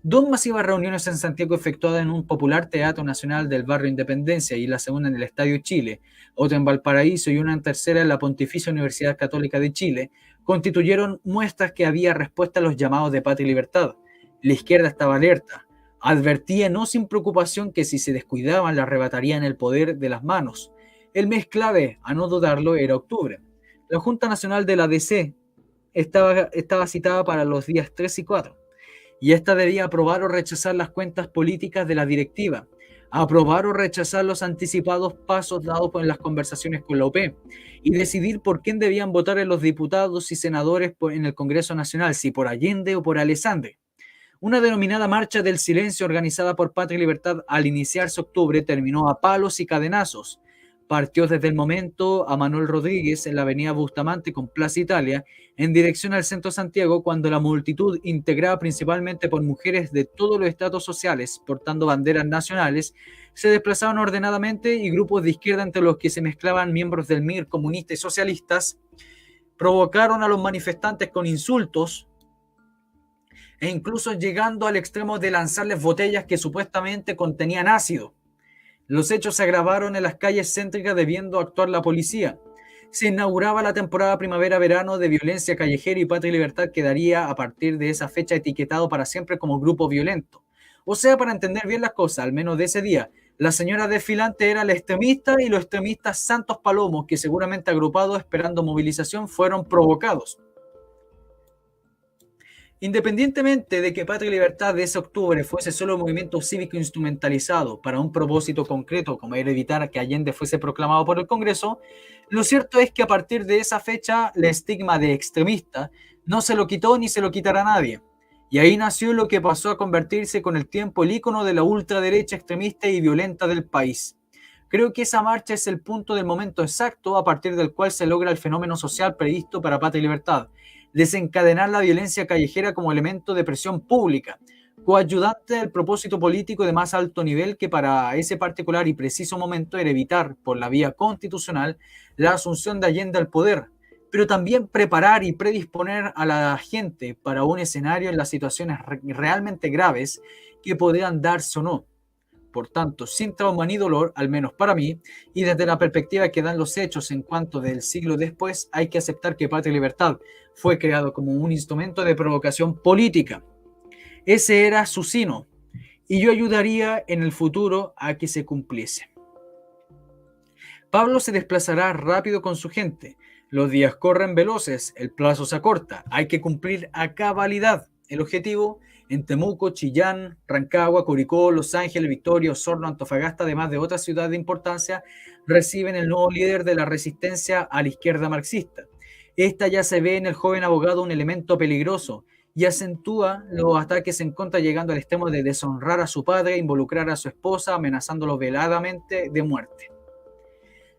Dos masivas reuniones en Santiago efectuadas en un popular teatro nacional del barrio Independencia y la segunda en el Estadio Chile, otra en Valparaíso y una en tercera en la Pontificia Universidad Católica de Chile, constituyeron muestras que había respuesta a los llamados de Patria y Libertad. La izquierda estaba alerta, advertía no sin preocupación que si se descuidaban le arrebatarían el poder de las manos. El mes clave, a no dudarlo, era octubre. La Junta Nacional de la DC estaba citada para los días 3 y 4. Y esta debía aprobar o rechazar las cuentas políticas de la directiva, aprobar o rechazar los anticipados pasos dados en las conversaciones con la OP y decidir por quién debían votar en los diputados y senadores en el Congreso Nacional, si por Allende o por Alessandri. Una denominada Marcha del Silencio organizada por Patria y Libertad al iniciarse octubre terminó a palos y cadenazos. Partió desde el momento a Manuel Rodríguez en la avenida Bustamante con Plaza Italia en dirección al centro de Santiago cuando la multitud, integrada principalmente por mujeres de todos los estratos sociales portando banderas nacionales, se desplazaban ordenadamente y grupos de izquierda entre los que se mezclaban miembros del MIR, comunistas y socialistas, provocaron a los manifestantes con insultos e incluso llegando al extremo de lanzarles botellas que supuestamente contenían ácido. Los hechos se agravaron en las calles céntricas debiendo actuar la policía. Se inauguraba la temporada primavera-verano de violencia callejera y Patria y Libertad quedaría a partir de esa fecha etiquetado para siempre como grupo violento. O sea, para entender bien las cosas, al menos de ese día, la señora desfilante era la extremista y los extremistas Santos Palomos, que seguramente agrupados esperando movilización, fueron provocados. Independientemente de que Patria y Libertad de ese octubre fuese solo un movimiento cívico instrumentalizado para un propósito concreto como era evitar que Allende fuese proclamado por el Congreso, lo cierto es que a partir de esa fecha el estigma de extremista no se lo quitó ni se lo quitará a nadie. Y ahí nació lo que pasó a convertirse con el tiempo el ícono de la ultraderecha extremista y violenta del país. Creo que esa marcha es el punto del momento exacto a partir del cual se logra el fenómeno social previsto para Patria y Libertad: desencadenar la violencia callejera como elemento de presión pública, coayudante del propósito político de más alto nivel que para ese particular y preciso momento era evitar, por la vía constitucional, la asunción de Allende al poder, pero también preparar y predisponer a la gente para un escenario en las situaciones realmente graves que podrían darse o no. Por tanto, sin trauma ni dolor, al menos para mí, y desde la perspectiva que dan los hechos en cuanto del siglo después, hay que aceptar que Patria y Libertad fue creado como un instrumento de provocación política. Ese era su sino, y yo ayudaría en el futuro a que se cumpliese. Pablo se desplazará rápido con su gente. Los días corren veloces, el plazo se acorta, hay que cumplir a cabalidad. El objetivo: en Temuco, Chillán, Rancagua, Curicó, Los Ángeles, Victoria, Osorno, Antofagasta, además de otras ciudades de importancia, reciben el nuevo líder de la resistencia a la izquierda marxista. Esta ya se ve en el joven abogado un elemento peligroso y acentúa los ataques en contra, llegando al extremo de deshonrar a su padre, involucrar a su esposa, amenazándolo veladamente de muerte.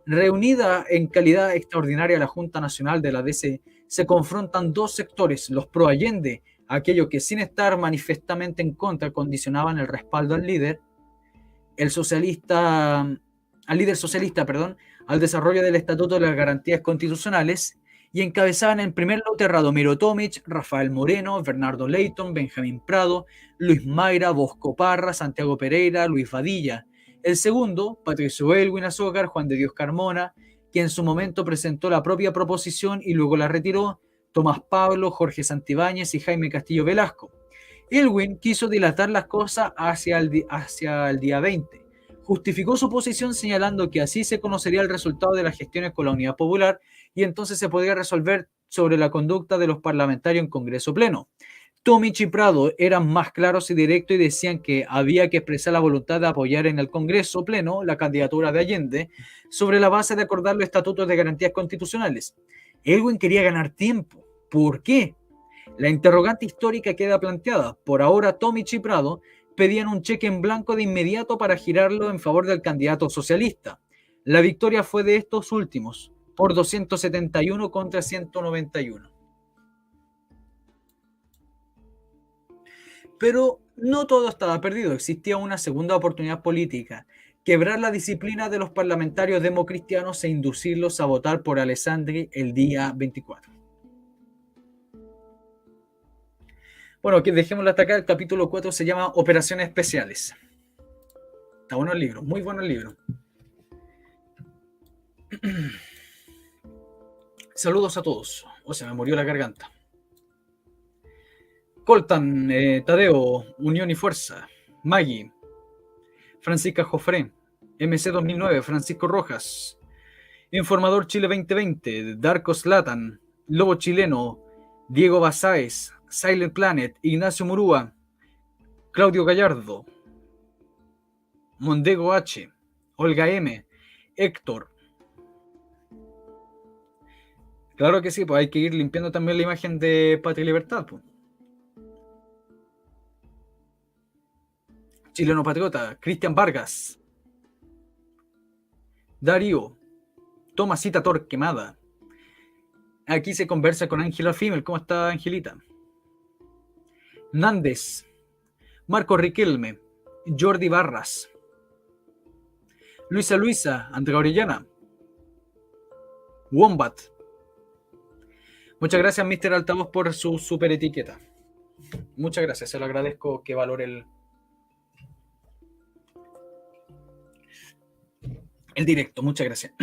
Reunida en calidad extraordinaria la Junta Nacional de la DC, se confrontan dos sectores: los pro Allende, aquellos que sin estar manifiestamente en contra condicionaban el respaldo al líder socialista, al desarrollo del Estatuto de las Garantías Constitucionales, y encabezaban en primer lote a Radomiro Tomic, Rafael Moreno, Bernardo Leighton, Benjamín Prado, Luis Mayra, Bosco Parra, Santiago Pereira, Luis Vadilla. El segundo, Patricio Elwin Azócar, Juan de Dios Carmona, que en su momento presentó la propia proposición y luego la retiró, Tomás Pablo, Jorge Santibáñez y Jaime Castillo Velasco. Elwin quiso dilatar las cosas hacia el día 20. Justificó su posición señalando que así se conocería el resultado de las gestiones con la Unidad Popular y entonces se podría resolver sobre la conducta de los parlamentarios en Congreso Pleno. Tomich y Prado eran más claros y directos y decían que había que expresar la voluntad de apoyar en el Congreso Pleno la candidatura de Allende sobre la base de acordar los estatutos de garantías constitucionales. Elwin quería ganar tiempo. ¿Por qué? La interrogante histórica queda planteada. Por ahora, Tomich y Prado pedían un cheque en blanco de inmediato para girarlo en favor del candidato socialista. La victoria fue de estos últimos, por 271 contra 191. Pero no todo estaba perdido, existía una segunda oportunidad política: quebrar la disciplina de los parlamentarios democristianos e inducirlos a votar por Alessandri el día 24. Bueno, que dejémoslo hasta acá. El capítulo 4 se llama Operaciones Especiales. Está bueno el libro, muy bueno el libro. Saludos a todos. Se me murió la garganta. Coltan, Tadeo, Unión y Fuerza, Maggie, Francisca Jofré, MC 2009, Francisco Rojas, Informador Chile 2020, Darko Slatan, Lobo Chileno, Diego Basáez, Silent Planet, Ignacio Murúa, Claudio Gallardo, Mondego H, Olga M, Héctor. Claro que sí, pues hay que ir limpiando también la imagen de Patria y Libertad, pues. Chileno Patriota, Cristian Vargas, Darío, Tomasita Torquemada. Aquí se conversa con Ángela Fimmel. ¿Cómo está, Angelita? Nández, Marco Riquelme, Jordi Barras, Luisa, Andrea Orellana, Wombat. Muchas gracias, Mr. Altavoz, por su super etiqueta. Muchas gracias, se lo agradezco que valore el directo. Muchas gracias.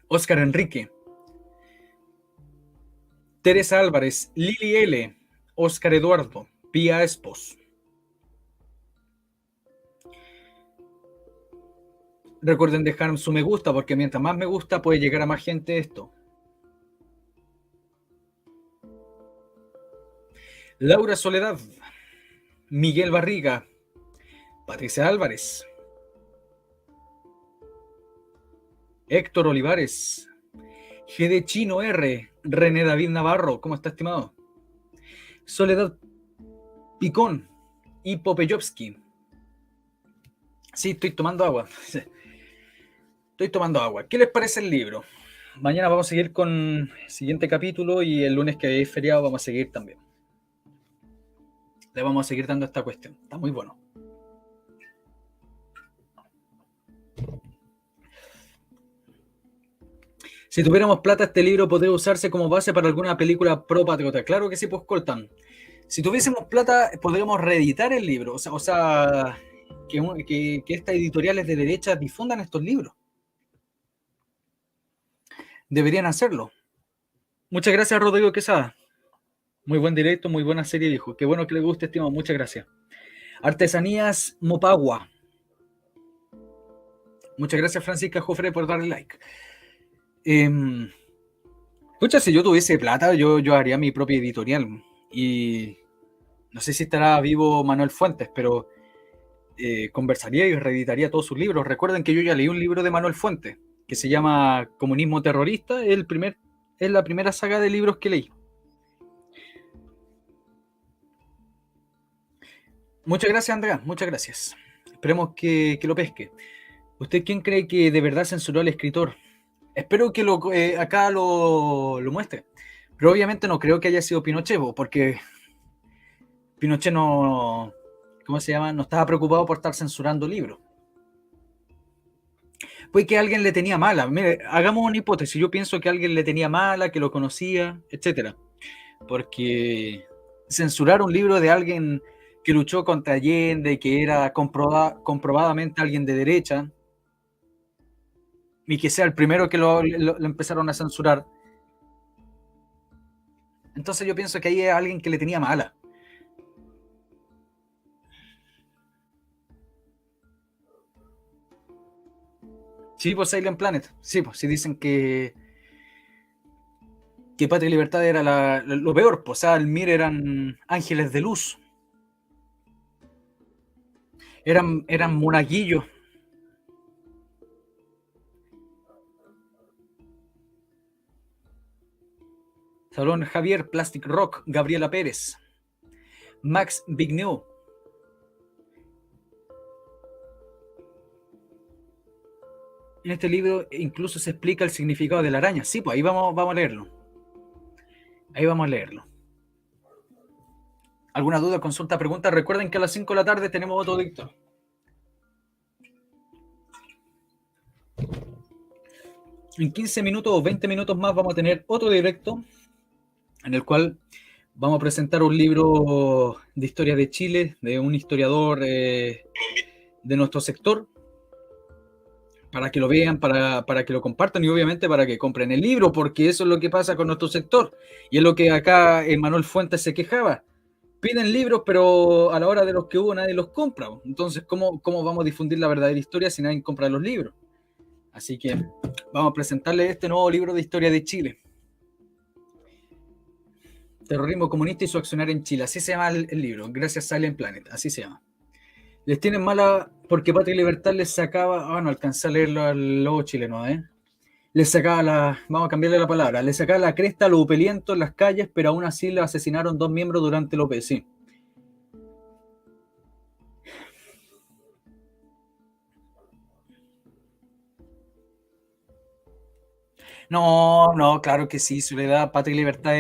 Oscar Enrique, Teresa Álvarez, Lili L, Oscar Eduardo, Pía Espos. Recuerden dejar su me gusta, porque mientras más me gusta puede llegar a más gente esto. Laura Soledad, Miguel Barriga, Patricia Álvarez, Héctor Olivares, GD Chino R, René David Navarro. ¿Cómo está, estimado? Soledad Picón y Popeyovsky. Sí, estoy tomando agua. Estoy tomando agua. ¿Qué les parece el libro? Mañana vamos a seguir con el siguiente capítulo y el lunes, que es feriado, vamos a seguir también. Le vamos a seguir dando esta cuestión. Está muy bueno. Si tuviéramos plata, este libro podría usarse como base para alguna película pro patriota. Claro que sí, pues, Coltan. Si tuviésemos plata, podríamos reeditar el libro. O sea que estas editoriales de derecha difundan estos libros. Deberían hacerlo. Muchas gracias, Rodrigo Quesada. Muy buen directo, muy buena serie, dijo. Qué bueno que le guste, estimado. Muchas gracias. Artesanías Mopagua. Muchas gracias, Francisca Jofre, por darle like. Escucha, si yo tuviese plata, yo haría mi propia editorial. Y no sé si estará vivo Manuel Fuentes, pero conversaría y reeditaría todos sus libros. Recuerden que yo ya leí un libro de Manuel Fuentes que se llama Comunismo Terrorista. Es la primera saga de libros que leí. Muchas gracias, Andrea. Muchas gracias. Esperemos que lo pesque. ¿Usted quién cree que de verdad censuró al escritor? Espero que acá lo muestre. Pero obviamente no creo que haya sido Pinochet, porque Pinochet no... ¿Cómo se llama? No estaba preocupado por estar censurando libros. Pues que alguien le tenía mala. Mire, hagamos una hipótesis. Yo pienso que alguien le tenía mala, que lo conocía, etc. Porque censurar un libro de alguien que luchó contra Allende, que era comprobadamente alguien de derecha, y que sea el primero que lo empezaron a censurar. Entonces yo pienso que ahí es alguien que le tenía mala. Sí, pues Silent Planet. Sí, pues sí dicen que que Patria y Libertad era lo peor, pues, o sea, el MIR eran ángeles de luz, eran monaguillos. Salón Javier, Plastic Rock, Gabriela Pérez, Max Bigneu. En este libro incluso se explica el significado de la araña. Sí, pues ahí vamos a leerlo. Ahí vamos a leerlo. ¿Alguna duda, consulta, pregunta? Recuerden que a las 5 de la tarde tenemos otro dicto. En 15 minutos o 20 minutos más vamos a tener otro directo en el cual vamos a presentar un libro de historia de Chile, de un historiador de nuestro sector, para que lo vean, para que lo compartan y obviamente para que compren el libro, porque eso es lo que pasa con nuestro sector. Y es lo que acá Manuel Fuentes se quejaba. Piden libros, pero a la hora de los que hubo nadie los compra. Entonces, ¿cómo vamos a difundir la verdadera historia si nadie compra los libros? Así que vamos a presentarles este nuevo libro de historia de Chile. Terrorismo comunista y su accionar en Chile. Así se llama el libro. Gracias Silent Planet. Así se llama. Les tienen mala porque Patria y Libertad les sacaba... no alcancé a leerlo al lobo chileno, Les sacaba vamos a cambiarle la palabra. Les sacaba la cresta a los upelientos en las calles, pero aún así le asesinaron 2 miembros durante el OP, sí. No, claro que sí, Soledad, Patria y Libertad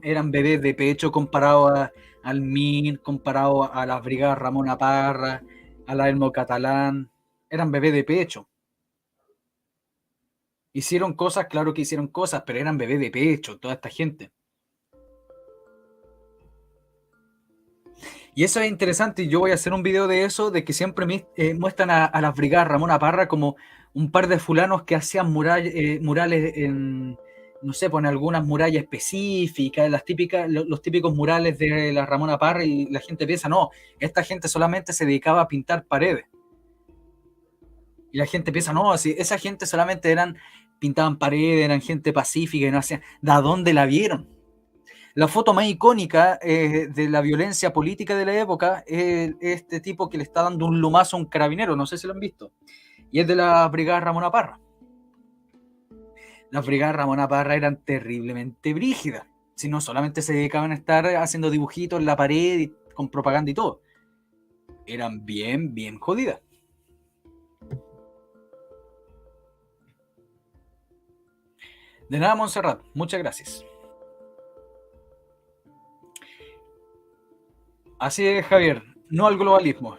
eran bebés de pecho comparado al MIR, comparado a las brigadas Ramona Parra, a la Elmo Catalán, eran bebés de pecho. Hicieron cosas, claro que hicieron cosas, pero eran bebés de pecho, toda esta gente. Y eso es interesante, y yo voy a hacer un video de eso, de que siempre muestran a las brigadas Ramona Parra como un par de fulanos que hacían murales en, no sé, ponen algunas murallas específicas, los típicos murales de la Ramona Parra, y la gente piensa, no, esta gente solamente se dedicaba a pintar paredes. Y la gente piensa, no, si esa gente solamente pintaban paredes, eran gente pacífica y no hacían, ¿de dónde la vieron? La foto más icónica de la violencia política de la época es este tipo que le está dando un lumazo a un carabinero, no sé si lo han visto, y es de la brigada Ramona Parra. Las brigadas Ramona Parra eran terriblemente brígidas, si no solamente se dedicaban a estar haciendo dibujitos en la pared con propaganda y todo, eran bien jodidas. De nada, Montserrat, muchas gracias. Así es, Javier, no al globalismo.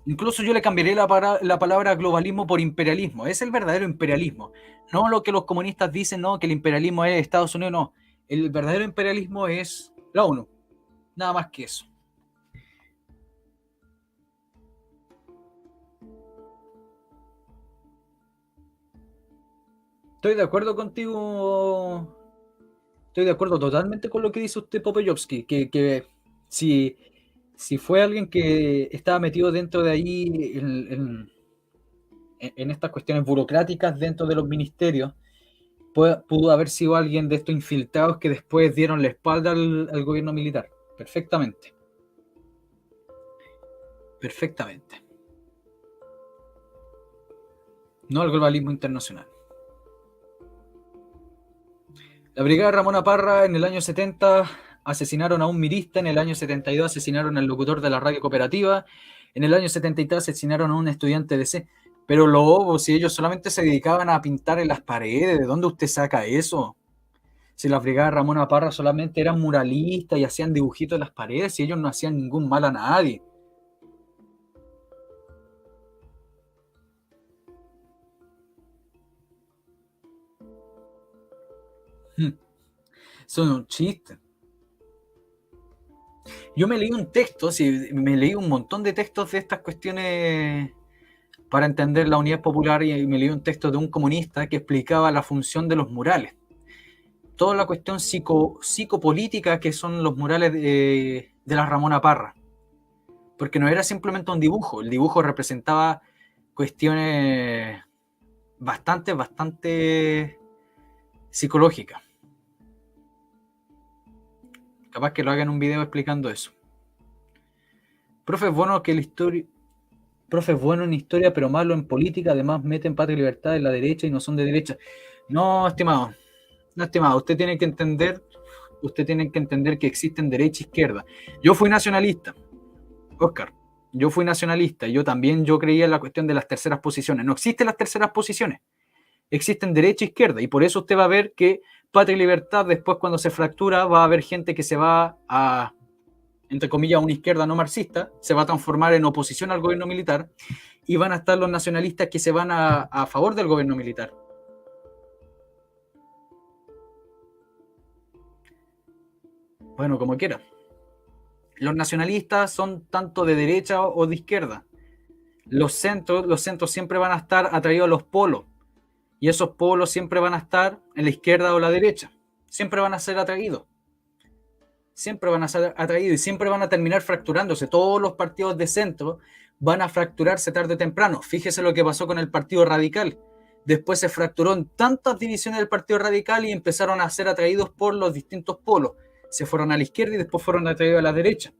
Incluso yo le cambiaría la palabra globalismo por imperialismo. Es el verdadero imperialismo. No lo que los comunistas dicen, no, que el imperialismo es Estados Unidos, no. El verdadero imperialismo es la ONU. Nada más que eso. Estoy de acuerdo contigo. Estoy de acuerdo totalmente con lo que dice usted, Popeyovsky, que si fue alguien que estaba metido dentro de ahí en estas cuestiones burocráticas dentro de los ministerios, pudo haber sido alguien de estos infiltrados que después dieron la espalda al gobierno militar. Perfectamente. No al globalismo internacional. La brigada Ramona Parra en el año 70 asesinaron a un mirista, en el año 72 asesinaron al locutor de la radio cooperativa, en el año 73 asesinaron a un estudiante de C. Pero lobo, si ellos solamente se dedicaban a pintar en las paredes, ¿de dónde usted saca eso? Si la brigada Ramona Parra solamente eran muralistas y hacían dibujitos en las paredes, y ellos no hacían ningún mal a nadie. Son un chiste. Yo me leí un texto, me leí un montón de textos de estas cuestiones para entender la unidad popular, y me leí un texto de un comunista que explicaba la función de los murales. Toda la cuestión psicopolítica que son los murales de la Ramona Parra. Porque no era simplemente un dibujo, el dibujo representaba cuestiones bastante psicológicas. Capaz que lo hagan un video explicando eso. Profe es bueno que la historia... Profe es bueno en historia, pero malo en política. Además, meten patria y libertad en la derecha y no son de derecha. No, estimado. No, estimado. Usted tiene que entender que existen derecha e izquierda. Yo fui nacionalista, Oscar. Yo fui nacionalista. Yo creía en la cuestión de las terceras posiciones. No existen las terceras posiciones. Existen derecha e izquierda. Y por eso usted va a ver que patria y libertad, después cuando se fractura, va a haber gente que se va a, entre comillas, una izquierda no marxista, se va a transformar en oposición al gobierno militar, y van a estar los nacionalistas que se van a favor del gobierno militar. Bueno, como quiera. Los nacionalistas son tanto de derecha o de izquierda. Los centros siempre van a estar atraídos a los polos, y esos polos siempre van a estar en la izquierda o la derecha. Siempre van a ser atraídos. Siempre van a ser atraídos y siempre van a terminar fracturándose. Todos los partidos de centro van a fracturarse tarde o temprano. Fíjese lo que pasó con el Partido Radical. Después se fracturó en tantas divisiones del Partido Radical y empezaron a ser atraídos por los distintos polos. Se fueron a la izquierda y después fueron atraídos a la derecha.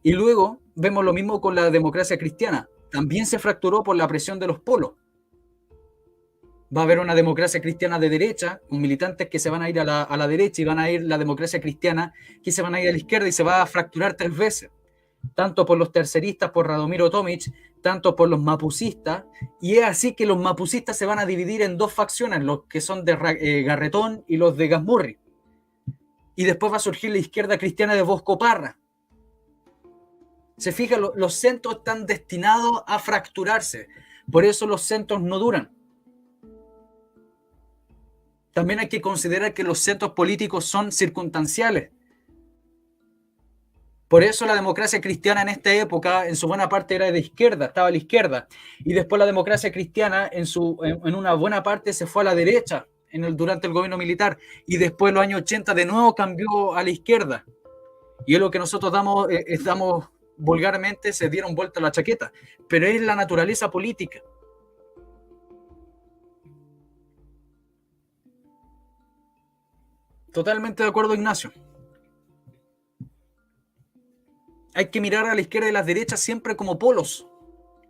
Y luego vemos lo mismo con la democracia cristiana. También se fracturó por la presión de los polos. Va a haber una democracia cristiana de derecha, con militantes que se van a ir a la derecha, y van a ir la democracia cristiana que se van a ir a la izquierda, y se va a fracturar 3 veces. Tanto por los terceristas, por Radomiro Tomic, tanto por los mapucistas, y es así que los mapucistas se van a dividir en 2 facciones, los que son de Garretón y los de Gasmurri. Y después va a surgir la izquierda cristiana de Bosco Parra. Se fija, los centros están destinados a fracturarse. Por eso los centros no duran. También hay que considerar que los centros políticos son circunstanciales. Por eso la democracia cristiana en esta época, en su buena parte, era de izquierda, estaba a la izquierda. Y después la democracia cristiana, en una buena parte, se fue a la derecha durante el gobierno militar. Y después, en los años 80, de nuevo cambió a la izquierda. Y es lo que nosotros damos vulgarmente, se dieron vuelta la chaqueta. Pero es la naturaleza política. Totalmente de acuerdo, Ignacio. Hay que mirar a la izquierda y a la derecha siempre como polos,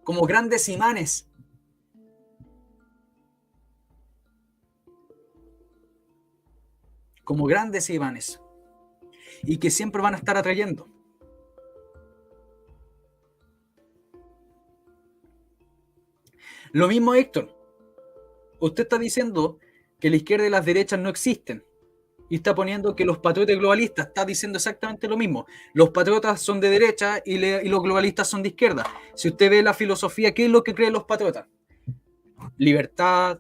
como grandes imanes. Como grandes imanes. Y que siempre van a estar atrayendo. Lo mismo, Héctor. Usted está diciendo que la izquierda y las derechas no existen. Y está poniendo que los patriotas globalistas, está diciendo exactamente lo mismo. Los patriotas son de derecha y los globalistas son de izquierda. Si usted ve la filosofía, ¿qué es lo que creen los patriotas? Libertad,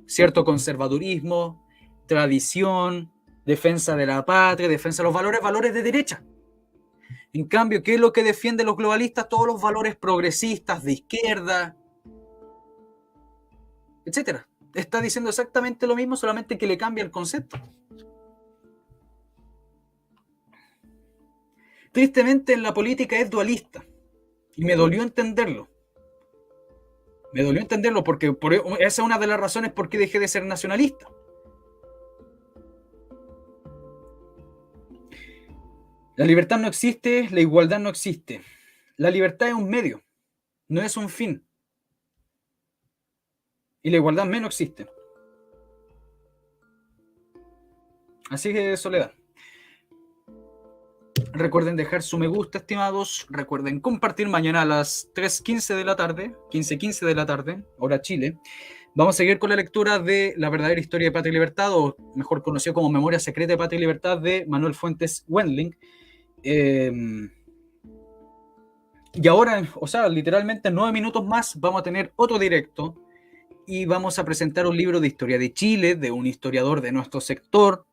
cierto conservadurismo, tradición, defensa de la patria, defensa de los valores de derecha. En cambio, ¿qué es lo que defienden los globalistas? Todos los valores progresistas, de izquierda, etcétera. Está diciendo exactamente lo mismo, solamente que le cambia el concepto. Tristemente, en la política es dualista. Y me dolió entenderlo. Porque esa es una de las razones por qué dejé de ser nacionalista. La libertad no existe, la igualdad no existe. La libertad es un medio, no es un fin. Y la igualdad menos existe. Así que, Soledad. Recuerden dejar su me gusta, estimados. Recuerden compartir mañana a las 3:15 de la tarde, 15:15 de la tarde, hora Chile. Vamos a seguir con la lectura de La verdadera historia de Patria y Libertad, o mejor conocido como Memoria secreta de Patria y Libertad, de Manuel Fuentes Wendling. Y ahora, o sea, literalmente en 9 minutos más vamos a tener otro directo y vamos a presentar un libro de historia de Chile, de un historiador de nuestro sector,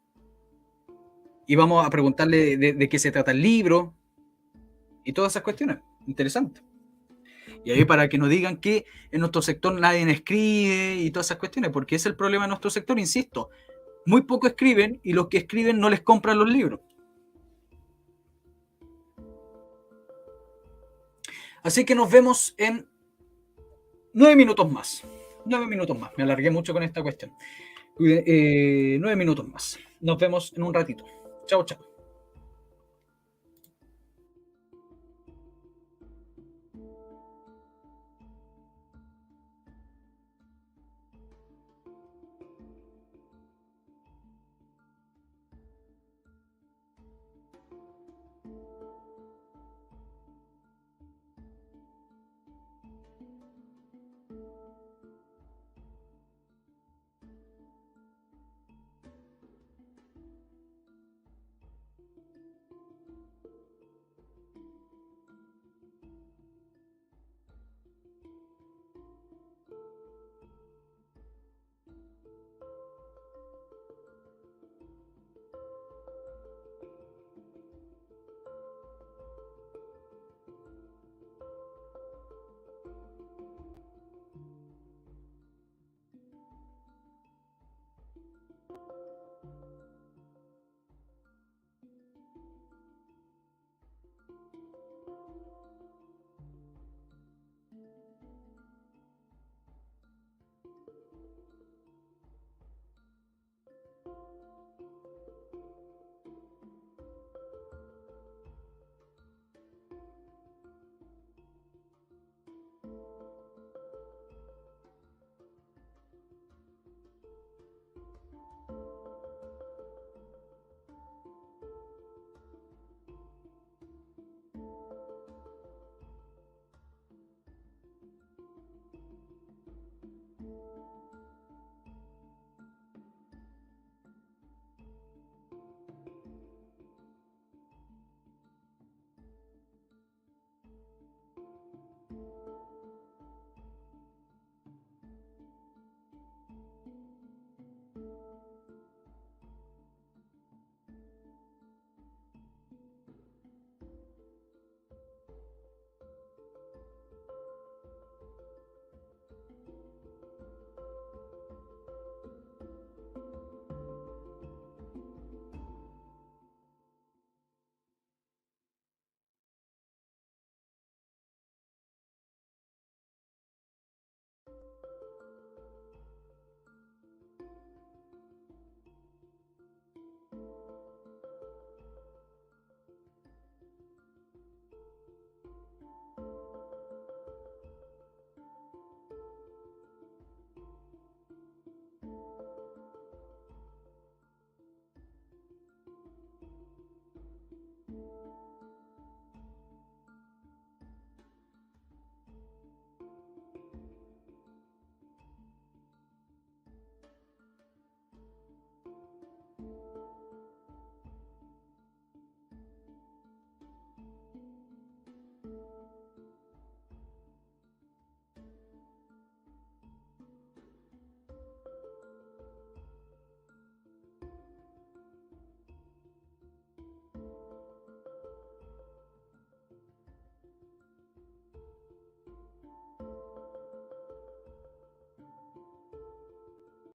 y vamos a preguntarle de qué se trata el libro y todas esas cuestiones. Interesante. Y ahí para que no digan que en nuestro sector nadie escribe y todas esas cuestiones, porque es el problema de nuestro sector, insisto. Muy poco escriben y los que escriben no les compran los libros. Así que nos vemos en 9 minutos más. 9 minutos más. Me alargué mucho con esta cuestión. 9 minutos más. Nos vemos en un ratito. Chao, chao.